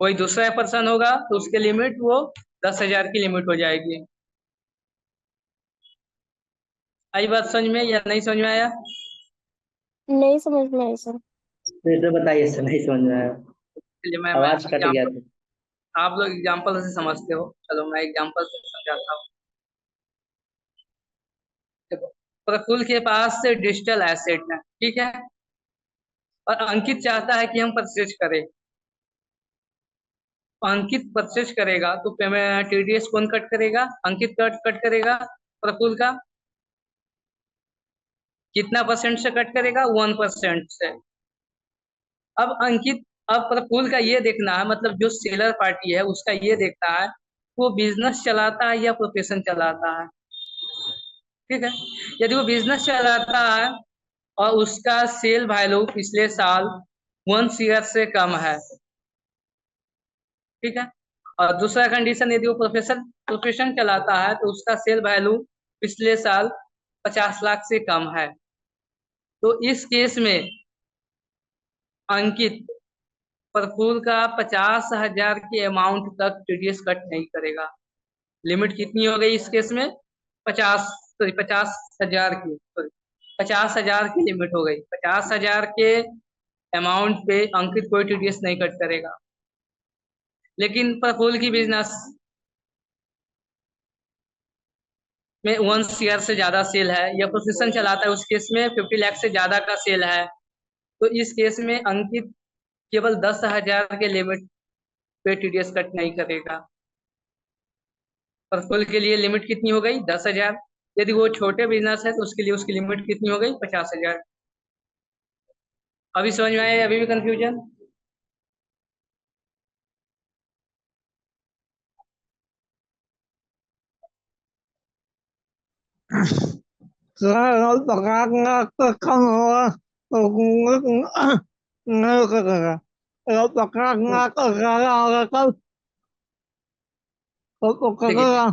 कोई दूसरा पर्सन होगा तो उसके लिमिट वो 10,000 की लिमिट हो जाएगी। आई बात समझ में या नहीं समझ में आया? नहीं समझ में आई सर। फिर से बताइए सर, नहीं समझ में आया, चलिए मैं आवाज कट गया एग्जाम्पल, था। आप लोग एग्जाम्पल से समझते हो, चलो मैं एग्जाम्पल से समझाता हूँ। देखो, प्रफुल्ल के पास से डिजिटल एसेट है, ठीक है, और अंकित चाहता है कि हम परचेज करें। अंकित परचेज करेगा तो पेमेंट टीडीएस कौन कट करेगा? अंकित कट करेगा प्रफुल्ल का। कितना परसेंट से कट करेगा? 1% से। अब प्रफुल्ल का ये देखना है, मतलब जो सेलर पार्टी है उसका ये देखना है वो बिजनेस चलाता है या प्रोफेशन चलाता है। ठीक है, यदि वो बिजनेस चलाता है और उसका सेल वैल्यू पिछले साल 1 शेयर से कम है, ठीक है, और दूसरा कंडीशन यदि वो प्रोफेशन चलाता है तो उसका सेल वैल्यू पिछले साल 50 लाख से कम है, तो इस केस में अंकित प्रफुल्ल का 50,000 के अमाउंट तक टीडीएस कट नहीं करेगा। लिमिट कितनी हो गई इस केस में? 50,000 की, सॉरी 50,000 की लिमिट हो गई। 50,000 के अमाउंट पे अंकित कोई टीडीएस नहीं कट करेगा। लेकिन प्रफुल्ल की बिजनेस में 1 शेयर से ज्यादा सेल है या प्रोफेशन चलाता है, उस केस में 50 लाख से ज्यादा का सेल है, तो इस केस में अंकित केवल 10,000 के लिमिट पे टीडीएस कट नहीं करेगा। प्रफुल्ल के लिए लिमिट कितनी हो गई? 10,000। यदि वो छोटे बिजनेस है तो उसके लिए उसकी लिमिट कितनी हो गई? 50,000। अभी समझ में आया? अभी भी कंफ्यूजन? देखिए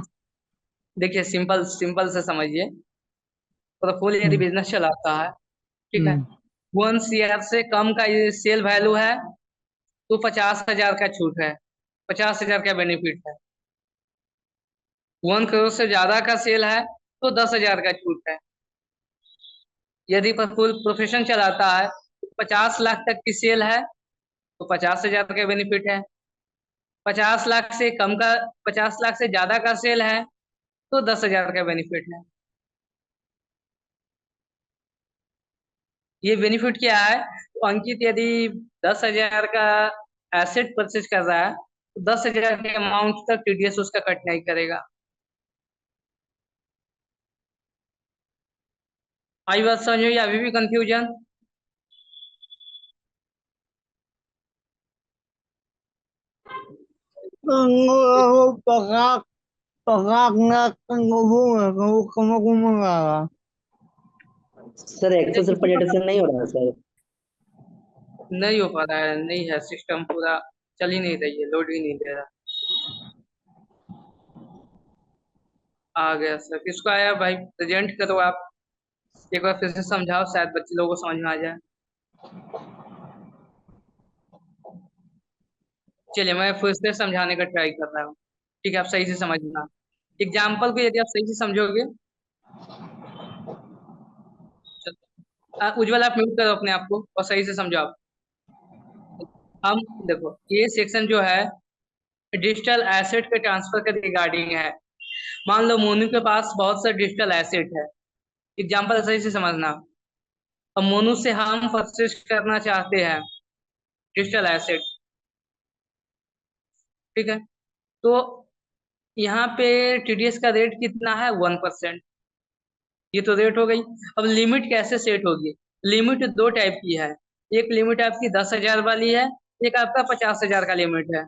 देखिए, सिंपल सिंपल से समझिए। प्रफुल्ल यदि बिजनेस चलाता है, ठीक है, 1 शेयर से कम का ये सेल वैल्यू है तो 50,000 का छूट है, 50,000 का बेनिफिट है। 1 करोड़ से ज्यादा का सेल है तो 10,000 का छूट है। यदि प्रफुल्ल प्रोफेशन चलाता है तो 50 लाख तक की सेल है तो 50,000 का बेनिफिट है। 50 लाख से कम का, 50 लाख से ज्यादा का सेल है तो 10,000 का बेनिफिट है। ये बेनिफिट क्या है? तो अंकित यदि 10,000 का एसेट परचेज कर रहा है तो 10,000 के अमाउंट तक टीडीएस उसका कट नहीं करेगा। आई बात समझ में? अभी भी कंफ्यूजन? सर एक्सेस प्रेजेंटेशन नहीं हो रहा है सर। नहीं हो पा रहा है, नहीं है, सिस्टम पूरा चल ही नहीं रही है, लोड ही नहीं दे रहा। आ गया सर, किसको आया भाई? प्रेजेंट करो आप, एक बार फिर से समझाओ, शायद बच्चे लोगों को समझ में आ जाए। चलिए मैं फिर से समझाने का ट्राई कर रहा हूँ, ठीक है, आप सही से समझना। एग्जाम्पल को यदि आप सही से समझोगे, उज्जवल आप म्यूट करो अपने आप को और सही से समझो आप। हम देखो, ये सेक्शन जो है डिजिटल एसेट के ट्रांसफर के रिगार्डिंग है। मान लो मोनू के पास बहुत सा डिजिटल एसेट है, एग्जाम्पल सही से समझना। अब मोनू से हम परचेज करना चाहते हैं डिजिटल एसेट, ठीक है, तो यहाँ पे टीडीएस का रेट कितना है? 1%। ये तो रेट हो गई। अब लिमिट कैसे सेट होगी? लिमिट दो टाइप की है, एक लिमिट आपकी 10,000 वाली है, एक आपका 50,000 का लिमिट है।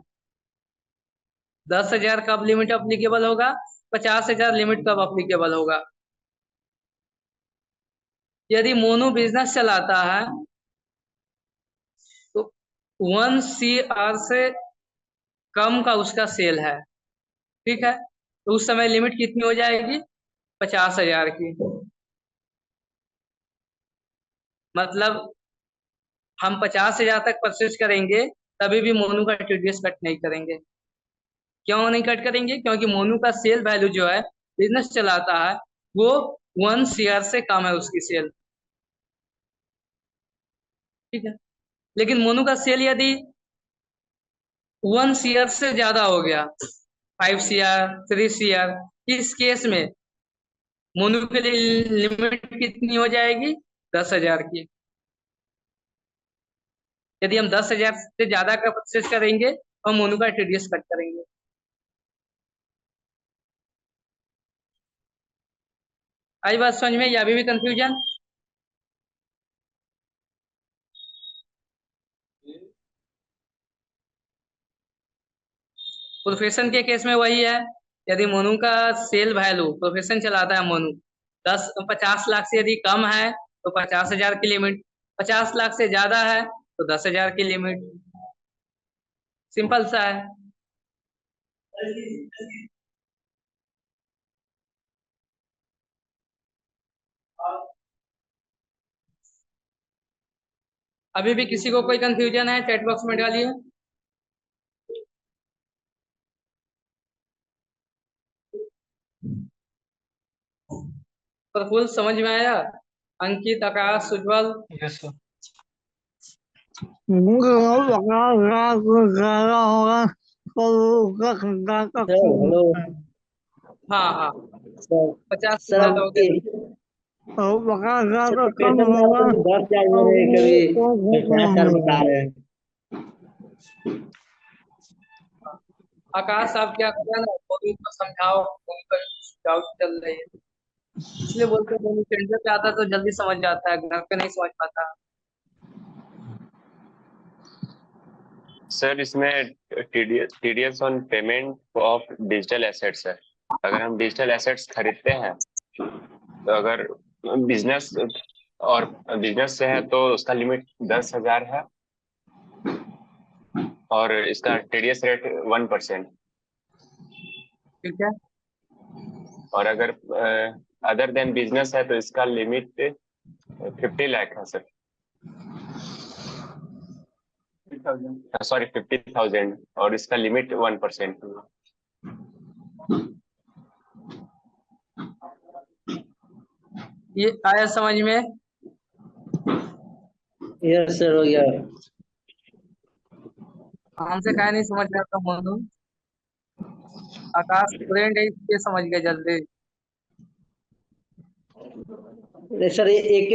10,000 कब लिमिट अप्लीकेबल होगा? 50,000 लिमिट कब अप्लीकेबल होगा? यदि मोनू बिजनेस चलाता है 1 CR से कम का उसका सेल है, ठीक है, तो उस समय लिमिट कितनी हो जाएगी? 50,000 की। मतलब हम 50,000 तक परचेज करेंगे, तभी भी मोनू का टीडीएस कट नहीं करेंगे। क्यों नहीं कट करेंगे? क्योंकि मोनू का सेल वैल्यू जो है, बिजनेस चलाता है, वो 1 CR से कम है उसकी सेल, ठीक है। लेकिन मोनू का सेल यदि 1 CR से ज्यादा हो गया, 5 CR, 3 CR, इस केस में मोनू के लिए लिमिट कितनी हो जाएगी? 10,000 की। यदि हम 10,000 से ज्यादा का परचेज करेंगे तो हम मोनू का टीडीएस कट करेंगे। आई बात समझ में, या अभी भी कंफ्यूजन? प्रोफेशन के केस में वही है, यदि मोनू का सेल वैल्यू, प्रोफेशन चलाता है मोनू, 50 लाख से यदि कम है तो 50,000 की लिमिट, 50 लाख से ज्यादा है तो 10,000 की लिमिट। सिंपल सा है। अभी भी किसी को कोई कंफ्यूजन है? चैट बॉक्स में डालिए। प्रफुल्ल समझ में आया? Ankit, Akash, Ujjwal? Yes sir. Sir hello हाँ हाँ, सर। 50 से सर ज्यादा हो अब गया। सर पेशेंट में कभी 10,000 बोल रहे हैं, कभी 50,000 बता रहे हैं। आकाश, आप क्या कर रहे हैं ना, मोनू को समझाओ, मोनू का डाउट चल रही है, इसलिए बोलते हैं मोनू सेंटर पे आता है तो जल्दी समझ जाता है, घर पे नहीं समझ पाता। सर इसमें TDS on payment of digital assets है। अगर हम डिजिटल एसेट्स खरीदते हैं, तो अगर बिजनेस और बिजनेस से है तो उसका लिमिट 10,000 है, और इसका टीडीएस रेट 1%। ठीक है, और अगर अदर देन बिजनेस है तो इसका लिमिट 50 लाख है सर, 50,000, और इसका लिमिट 1%। ये आया समझ में? यस सर, हो गया। हमसे क्या नहीं समझ रहा था मोनू? आकाश फ्रेंड है इसलिए समझ गए जल्दी। सर ये एक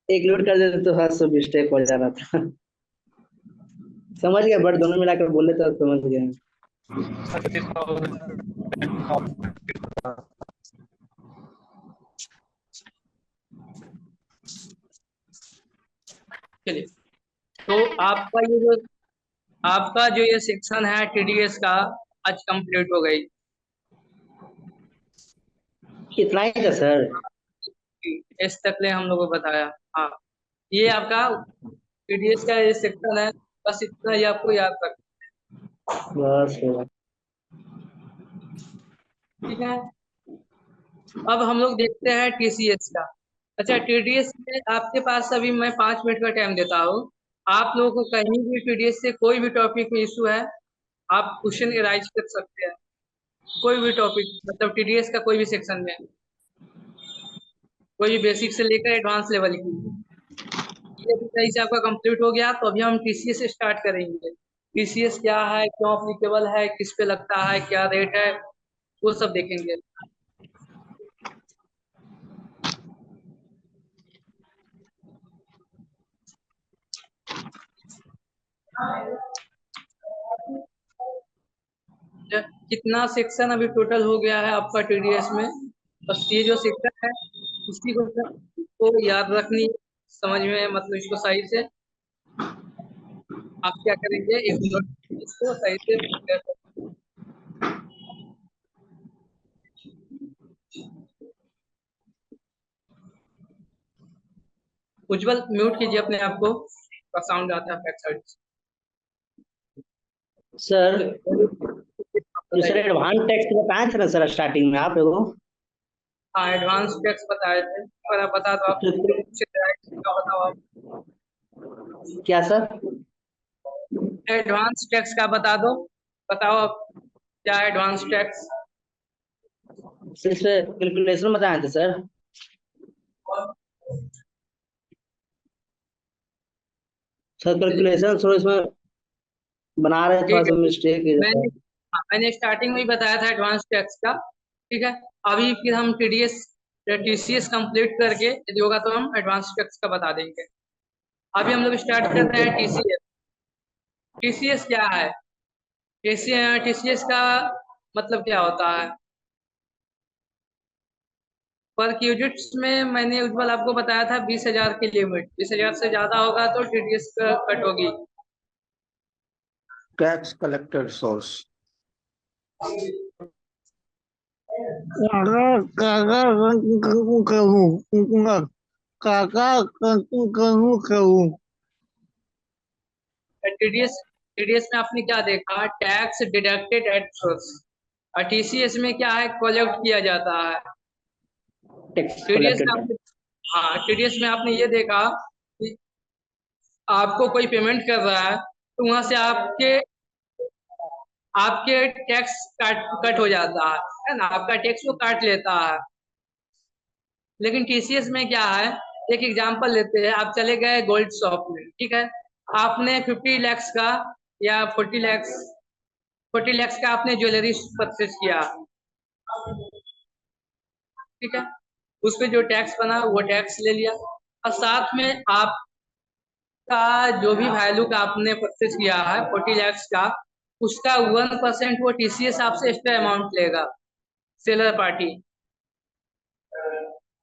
लिमिट कर देते तो हाँ सब मिस्टेक हो जाना था। समझ गए, बट दोनों मिलाकर बोले तो समझ गए। चलिए, तो आपका जो ये सेक्शन है टीडीएस का, आज कंप्लीट हो गई। इतना ही था सर? इस तक ले हम लोगों को बताया। हाँ, ये आपका टीडीएस का ये सेक्शन है, बस इतना ही आपको याद रखना। बस सर। ठीक है, अब हम लोग देखते हैं टीसीएस का। अच्छा, टीडीएस में आपके पास अभी मैं 5 मिनट का टाइम देता हूँ। आप लोगों को कहीं भी टीडीएस से कोई भी टॉपिक में इशू है, आप क्वेश्चन एराइज कर सकते हैं। कोई भी टॉपिक, मतलब टीडीएस का कोई भी सेक्शन में, कोई भी बेसिक से लेकर एडवांस लेवल की। ये भी सही से आपका कंप्लीट हो गया तो अभी हम टीसीएस स्टार्ट करेंगे। टीसीएस क्या है, क्यों अप्लीकेबल है, किस पे लगता है, क्या रेट है, वो सब देखेंगे। कितना सेक्शन अभी टोटल हो गया है आपका टीडीएस में? बस ये जो सेक्शन है इसी को याद रखनी, समझ में, मतलब इसको सही से आप क्या करेंगे, एक नोट इसको सही से। उज्जवल म्यूट कीजिए अपने आप को, साउंड आता है बैक साइड से। सर जो सर एडवांस टैक्स बताए थे ना सर स्टार्टिंग में आप एगो, हाँ एडवांस टैक्स बताए थे, पर आप बता दो, आप क्या बताओ आप। क्या सर? एडवांस टैक्स का बता दो, बताओ आप क्या एडवांस टैक्स। सिर्फ कैलकुलेशन बताए थे सर। सर कैलकुलेशन थोड़ा इसमें बना रहे, थोड़ा ठीक सा है, मिस्टेक है मैंने सर। हाँ, मैंने स्टार्टिंग में ही बताया था एडवांस टैक्स का। ठीक है, अभी फिर हम टीसीएस कंप्लीट करके यदि होगा तो हम एडवांस टैक्स का बता देंगे। अभी हम लोग स्टार्ट कर रहे हैं टीसीएस। टीसीएस क्या है? टीसीएस का मतलब क्या होता है? पर क्यूजिट्स में मैंने उज्जवल आपको बताया था 20,000 की लिमिट, 20,000 से ज्यादा होगा तो टीडीएस कट होगी। Tax collected source. TDS TDS में आपने क्या देखा? Tax deducted at source. और टीसीएस में क्या है? कलेक्ट किया जाता है। टैक्स टीडीएस में कलेक्टेड। आपने हाँ, टीडीएस में आपने ये देखा कि आपको कोई पेमेंट कर रहा है तो वहां से आपके आपके टैक्स कट हो जाता है ना, आपका टैक्स वो काट लेता है। लेकिन टीसीएस में क्या है? एक एग्जांपल लेते हैं, आप चले गए गोल्ड शॉप में, ठीक है, आपने 50 लैक्स का या 40 लैक्स का आपने ज्वेलरी परचेज किया, ठीक है, उस पे जो टैक्स बना वो टैक्स ले लिया, और साथ में आपका जो भी वैल्यू का आपने परचेज किया है 40 लैक्स का, उसका 1% वो टीसीएस आपसे एक्स्ट्रा अमाउंट लेगा, सेलर पार्टी।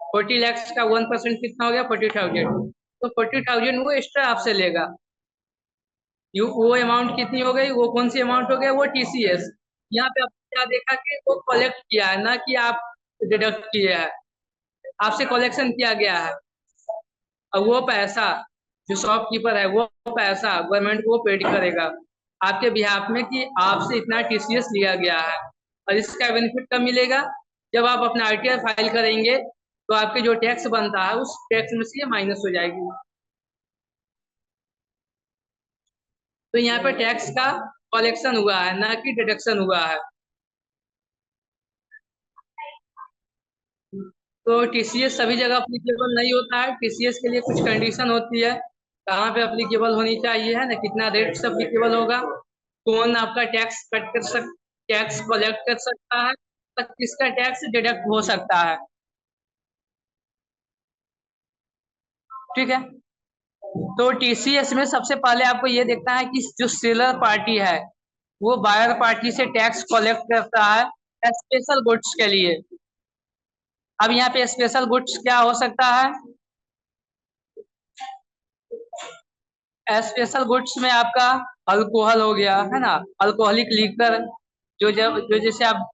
40 लैक्स का 1% कितना हो गया? 40,000। तो 40,000 वो एक्स्ट्रा आपसे लेगा। वो अमाउंट कितनी हो गई? वो कौन सी अमाउंट हो गया? वो टीसीएस। यहाँ पे आपने क्या देखा कि वो कलेक्ट किया है, ना कि आप डिडक्ट किए हैं, आपसे कलेक्शन किया गया है। और वो पैसा जो शॉपकीपर है वो पैसा गवर्नमेंट को पेड करेगा आपके बिहाफ में कि आपसे इतना टीसीएस लिया गया है। और इसका बेनिफिट कब मिलेगा? जब आप अपना आरटीआर फाइल करेंगे तो आपके जो टैक्स बनता है उस टैक्स में से ये माइनस हो जाएगी। तो यहाँ पे टैक्स का कलेक्शन हुआ है, ना कि डिडक्शन हुआ है। तो टीसीएस सभी जगह अप्लीकेबल नहीं होता है, टीसीएस के लिए कुछ कंडीशन होती है, कहाँ पे अप्लीकेबल होनी चाहिए, है ना, कितना रेट से अप्लीकेबल होगा, कौन आपका टैक्स कलेक्ट कर सकता है, और किसका टैक्स डिडक्ट हो सकता है। ठीक है, तो टीसीएस में सबसे पहले आपको ये देखना है कि जो सेलर पार्टी है वो बायर पार्टी से टैक्स कलेक्ट करता है स्पेशल गुड्स के लिए। अब यहाँ पे स्पेशल गुड्स क्या हो सकता है? स्पेशल गुड्स में आपका अल्कोहल हो गया, है ना, अल्कोहलिक लीकर, जो जैसे आप,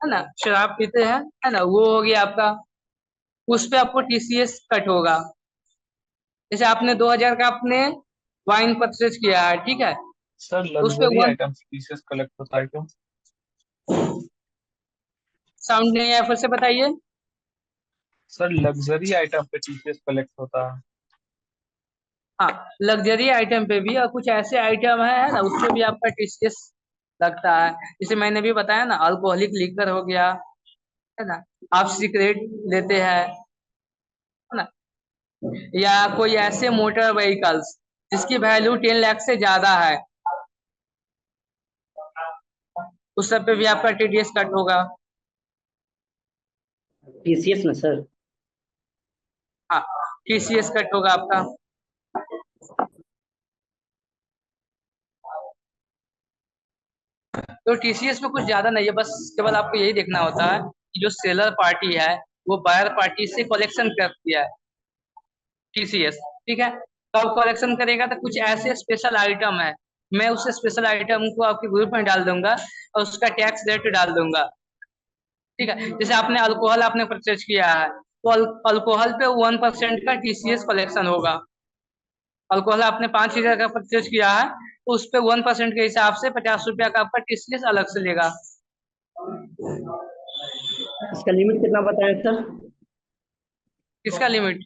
है ना, शराब पीते हैं, है ना, वो हो गया आपका, उस पे आपको टीसीएस कट होगा। जैसे आपने 2,000 का आपने वाइन परचेज किया है, ठीक है, सर उस पे लग्जरी 1 आइटम टीसीएस कलेक्ट होता है क्या? साउंड नहीं आया, फिर से बताइए। सर लग्जरी आइटम पे टीसीएस कलेक्ट होता है। हाँ, लग्जरी आइटम पे भी, और कुछ ऐसे आइटम है ना, उसपे भी आपका टीसीएस लगता है। जैसे मैंने भी बताया ना, अल्कोहलिक लीकर हो गया, है ना, आप सिगरेट लेते हैं, है ना, या कोई ऐसे मोटर व्हीकल्स जिसकी वैल्यू 10 लाख से ज्यादा है, उस सब पे भी आपका टीडीएस कट होगा। टीसीएस में सर। हाँ, टीसीएस कट होगा आपका। तो टीसीएस में कुछ ज्यादा नहीं है, बस केवल आपको यही देखना होता है कि जो सेलर पार्टी है वो बायर पार्टी से कलेक्शन करती है टीसीएस, ठीक है। कब कलेक्शन करेगा? तो कुछ ऐसे स्पेशल आइटम है, मैं उस स्पेशल आइटम को आपके ग्रुप में डाल दूंगा और उसका टैक्स रेट डाल दूंगा, ठीक है। जैसे आपने अल्कोहल आपने परचेज किया है तो अल्कोहल पे 1% का टीसीएस कलेक्शन होगा। अल्कोहल आपने 5,000 का परचेज किया है तो उस पे 1% के हिसाब से 50 रुपया का आपका टीसीएस अलग से लेगा। इसका लिमिट कितना बताया सर? किसका लिमिट?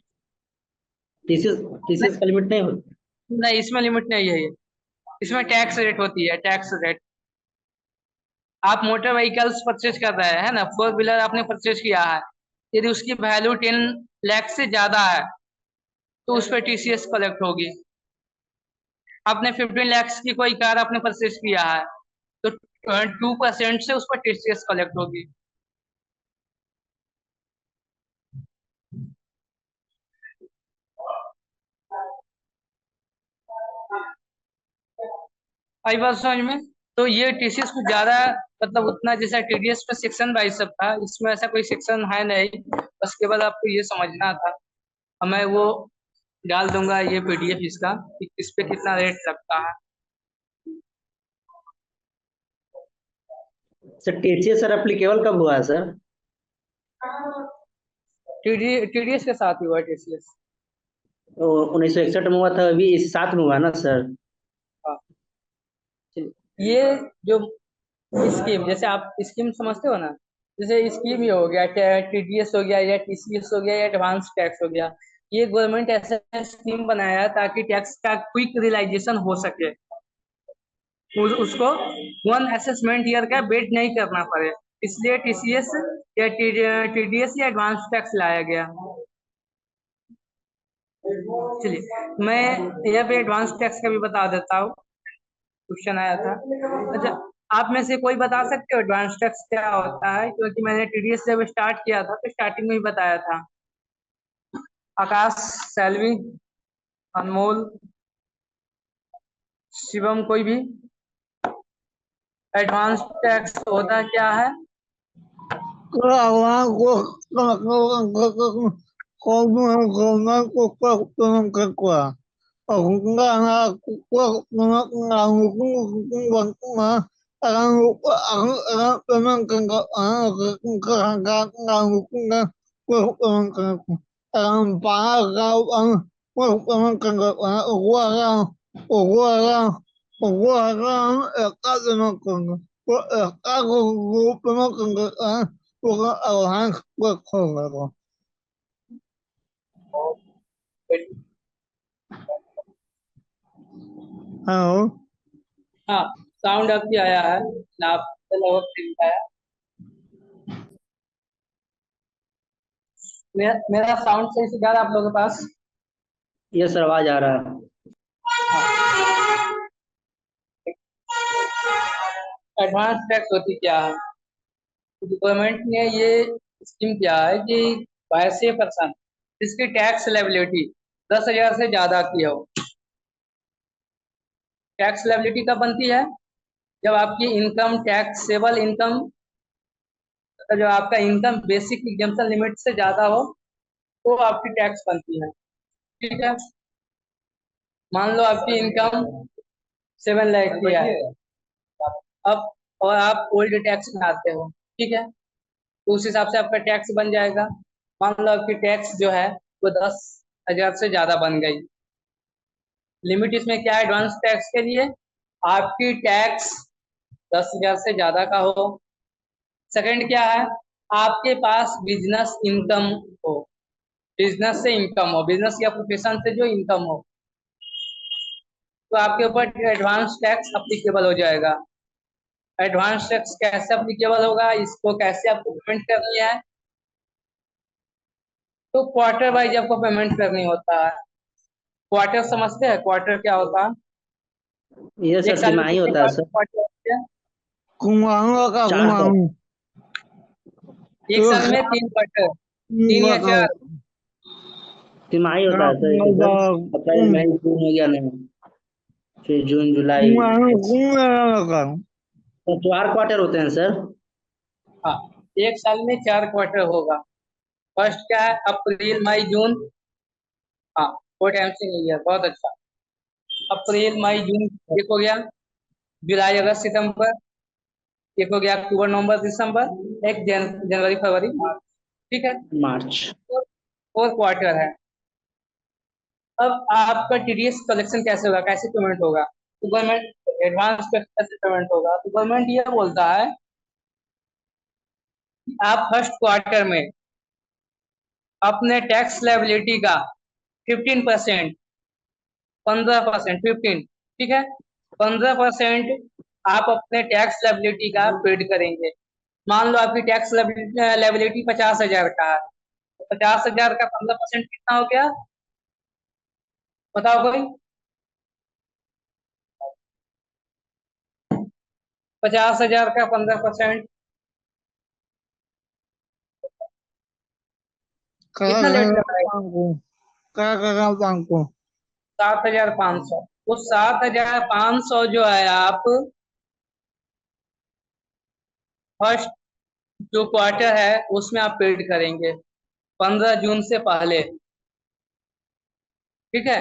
टीसीएस टीसीएस का लिमिट नहीं होता? नहीं, इसमें लिमिट नहीं है। ये इसमें टैक्स रेट होती है, टैक्स रेट। आप मोटर व्हीकल्स परचेज कर रहे हैं, है ना, 4 व्हीलर आपने परचेज किया है, यदि उसकी वैल्यू 10 लाख से ज्यादा है तो उस पर टीसीएस कलेक्ट होगी। आपने 15 लाख की कोई कार आपने परचेज किया है तो 2% से उस पर टीसीएस कलेक्ट होगी। आई बात समझ में? तो ये टीसीएस कुछ ज्यादा, मतलब उतना जैसा टीडीएस में सेक्शन वाइज सब था, इसमें ऐसा कोई सेक्शन है नहीं। बस केवल आपको ये समझना था। और मैं वो डाल दूंगा ये पीडीएफ इसका कि किस पे कितना रेट लगता है। सर टीसीएस सर एप्लीकेबल कब हुआ है सर? टीडीएस के साथ ही हुआ टीसीएस। तो 1961 में हुआ था, अभी इस साथ में हुआ ना सर? ये जो स्कीम, जैसे आप स्कीम समझते हो ना, जैसे स्कीम ये हो गया, टीडीएस हो गया या टीसीएस हो गया या एडवांस टैक्स हो गया, ये गवर्नमेंट ऐसा स्कीम बनाया ताकि टैक्स का क्विक रियलाइजेशन हो सके। उसको 1 असेसमेंट ईयर का वेट नहीं करना पड़े, इसलिए टीसीएस या टीडीएस या एडवांस टैक्स लाया गया। चलिए मैं यहाँ पे एडवांस टैक्स का भी बता देता हूँ, क्वेश्चन आया था। अच्छा, आप में से कोई बता सकते हो एडवांस टैक्स क्या होता है? क्योंकि मैंने टीडीएस जब स्टार्ट किया था तो स्टार्टिंग में ही बताया था। आकाश, सैलवी, अनमोल, शिवम, कोई भी? एडवांस टैक्स होता क्या है? हाँ, साउंड आपकी आया है, आप लगभग ठीक आया। मेरा साउंड सही से जा रहा है आप लोगों के पास? ये सर आवाज आ रहा है। एडवांस टैक्स होती क्या है? गवर्नमेंट ने ये स्कीम किया है कि वैसे पर्सन जिसकी टैक्स लायबिलिटी 10,000 से ज्यादा की हो। टैक्स लायबिलिटी कब बनती है? जब आपकी इनकम टैक्सेबल इनकम, जो आपका इनकम बेसिक एग्जम्पशन लिमिट से ज्यादा हो तो आपकी टैक्स बनती है। ठीक है, मान लो आपकी इनकम 7 लाख की है अब, और आप ओल्ड टैक्स में आते हो, ठीक है, तो उस हिसाब से आपका टैक्स बन जाएगा। मान लो आपकी टैक्स जो है वो 10,000 से ज्यादा बन गई। लिमिट इसमें क्या है एडवांस टैक्स के लिए? आपकी टैक्स 10,000 से ज्यादा का हो। सेकंड क्या है? आपके पास बिजनेस इनकम हो, बिजनेस से इनकम हो, बिजनेस या प्रोफेशन से जो इनकम हो, तो आपके ऊपर एडवांस टैक्स अप्लीकेबल हो जाएगा। एडवांस टैक्स कैसे अप्लीकेबल होगा, इसको कैसे आपको पेमेंट करनी है? तो क्वार्टर वाइज आपको पेमेंट करनी होता है। क्वार्टर समझते हैं? क्वार्टर क्या होता है? ये एक सर साल में तिमाही कितने होता है सर। क्वार्टर होते हैं? 4 साल। एक साल में 3 क्वार्टर, 3 या 4? तिमाही होता है सर इसे सर। अप्रैल मई जून हो गया नहीं, फिर जून जुलाई, तो 4 क्वार्टर होते हैं सर। हाँ, एक साल में 4 क्वार्टर होगा। फर्स्ट क्या है? अप्रैल मई जून। हाँ, कोई टेंशन नहीं है, बहुत अच्छा। अप्रैल मई जून एक हो गया। जुलाई अगस्त सितंबर एक हो गया। अक्टूबर नवंबर दिसंबर एक, जनवरी फरवरी मार्च। ठीक है, मार्च। 4 क्वार्टर है। अब आपका टीडीएस कलेक्शन कैसे होगा, कैसे पेमेंट होगा? तो गवर्नमेंट एडवांस पे कैसे पेमेंट होगा, तो गवर्नमेंट ये बोलता है कि आप फर्स्ट क्वार्टर में अपने टैक्स लायबिलिटी का 15%, 15%, 15, ठीक है, 15% आप अपने टैक्स लायबिलिटी का पेड करेंगे। मान लो आपकी टैक्स लायबिलिटी 50,000 का है, तो 50,000 का 15% कितना हो गया, बताओ कोई। 50,000 का 15% कितना लेट लगाएगा, क्या करना आपको 7,500। वो 7,500 जो है आप फर्स्ट जो क्वार्टर है उसमें आप पेड करेंगे 15 जून से पहले, ठीक है,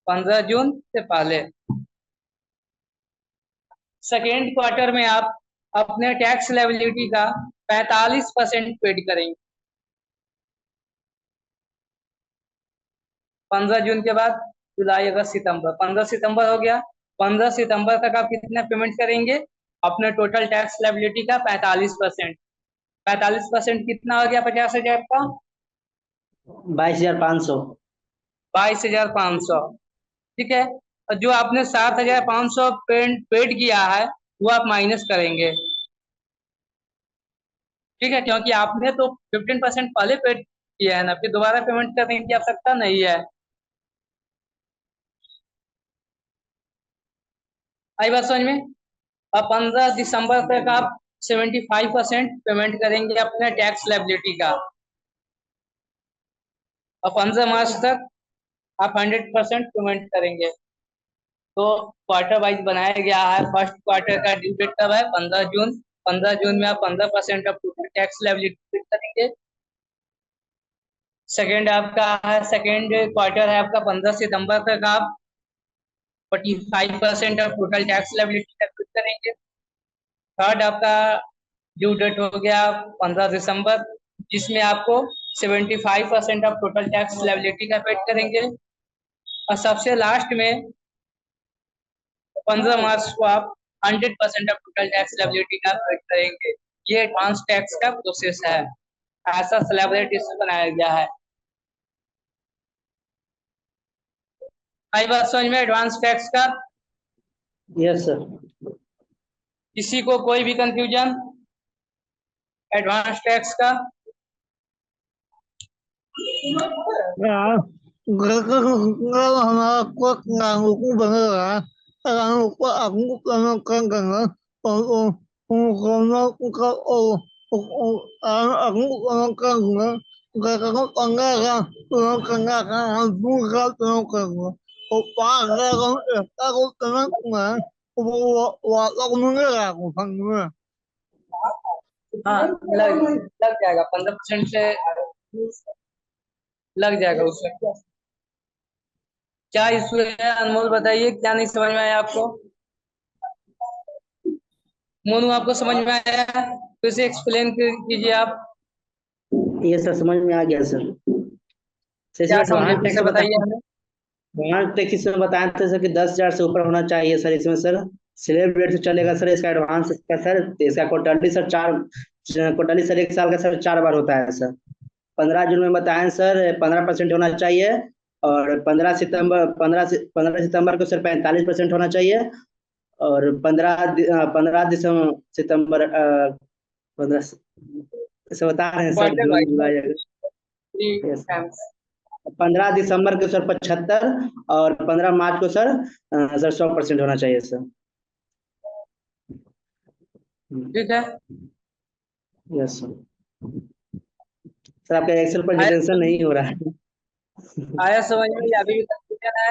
15 जून से पहले। सेकेंड क्वार्टर में आप अपने टैक्स लायबिलिटी का 45% पेड करेंगे 15 जून के बाद, जुलाई, अगस्त, सितंबर, 15 सितंबर हो गया। 15 सितंबर तक आप कितना पेमेंट करेंगे अपने टोटल टैक्स लायबिलिटी का 45%। 45% कितना हो गया 50,000 का, 22,500। 22,500, ठीक है। और जो आपने 7,500 पेड किया है वो आप माइनस करेंगे, ठीक है, क्योंकि आपने तो 15% पहले पेड किया है ना, फिर दोबारा पेमेंट करने की आवश्यकता नहीं है। आई बात समझ में। अब 15 दिसंबर तक आप 75% पेमेंट करेंगे अपने टैक्स लायबिलिटी का, और 15 मार्च तक आप 100% पेमेंट करेंगे। तो क्वार्टर वाइज बनाया गया है। फर्स्ट क्वार्टर का ड्यू डेट कब है, 15 जून। 15 जून में आप 15% ऑफ टोटल टैक्स लायबिलिटी करेंगे। सेकेंड आपका है, सेकेंड क्वार्टर है आपका 15 सितंबर तक आप 45% of total tax liability calculate करेंगे। थर्ड आपका ड्यू डेट हो गया 15 दिसंबर, जिसमें आपको 75% ऑफ टोटल टैक्स लायबिलिटी का पेड करेंगे। और सबसे लास्ट में 15 मार्च को आप 100% ऑफ टोटल टैक्स लायबिलिटी का पेड करेंगे। ये एडवांस टैक्स का प्रोसेस है, ऐसा स्लैब इसमें बनाया गया है। आई बात समझ में एडवांस टैक्स का। Yes sir. किसी को कोई भी कंफ्यूजन एडवांस टैक्स का? हमारा कुछ कानून को बनेगा कानून को आपको करना कर देंगे और का आपको करना कर देंगे करना पंगा करना हम पूरा करेंगे और 5,000 हम एक्स्ट्रा को करना वो मिलेगा आपको समझ हाँ, लग जाएगा 15% से लग जाएगा उससे। क्या इशू है अनमोल, बताइए, क्या नहीं समझ में आया आपको? मोनू आपको समझ में आया, फिर से एक्सप्लेन कीजिए आप। ये सर समझ में आ गया सर। क्या इसमें समझे एडवांस फिर टैक्स से बताइए बताया, हमें। एडवांस टैक्स इसमें बताया था सर कि 10,000 से ऊपर होना चाहिए सर। इसमें सर स्लैब रेट से चलेगा सर इसका एडवांस का सर। इसका क्वार्टरली सर क्वार्टरली सर 1 साल का सर 4 बार होता है सर। 15 जून में बताएं सर 15% होना चाहिए, और 15 सितंबर को सर 45% होना चाहिए, और 15 दिसंबर 15 से बता रहे हैं सर, क्वार्टर जून वाइज जुलाई अगस्त। यस। 3 15 दिसंबर को सर 75, और 15 मार्च को सर सर 100% होना चाहिए सर। ठीक है। Yes sir. सर आपका एक्सेल पर आया डिटेंशन नहीं हो रहा है। आया समझ में, या अभी भी कंफ्यूजन है?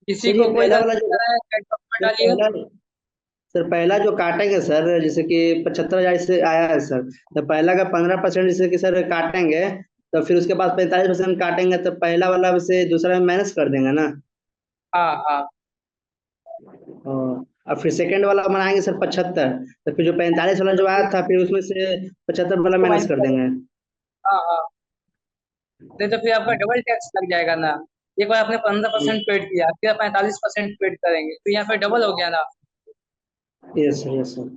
किसी सर ये को कोई पहला वाला जो कंफ्यूजन है चैट बॉक्स में सर डालिए। पहला जो काटेंगे सर, जैसे कि 75,000 से आया है सर, तो पहला का 15% जैसे कि सर काटेंगे, तो फिर उसके बाद 45% काटेंगे, तो पहला वाला से दूसरा में माइनस कर देंगे ना। हाँ हाँ और फिर सेकंड वाला बनाएंगे सर 75, तो फिर जो 45 वाला जो आया था फिर उसमें से 75 वाला तो माइनस माइनस कर करें। देंगे। हाँ हाँ, नहीं तो फिर आपका डबल टैक्स लग जाएगा ना। एक बार आपने 15% पेड किया, फिर 45% पेड करेंगे, तो यहाँ पे डबल हो गया ना। Yes sir, yes sir.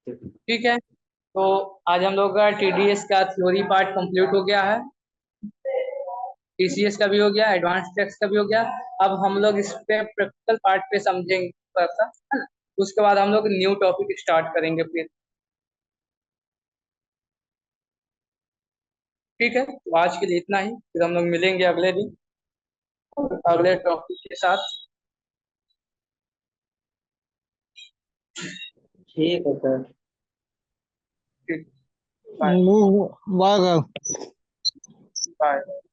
ठीक है, तो आज हम लोग का टीडीएस का थ्योरी पार्ट कंप्लीट हो गया है, टीसीएस का भी हो गया, एडवांस टैक्स का भी हो गया। अब हम लोग इस पे प्रैक्टिकल पार्ट पे समझेंगे थोड़ा सा, है ना। उसके बाद हम लोग न्यू टॉपिक स्टार्ट करेंगे फिर। ठीक है, तो आज के लिए इतना ही, फिर हम लोग मिलेंगे अगले दिन अगले टॉपिक के साथ। ठीक है सर। ठीक, बाय बाय बाय।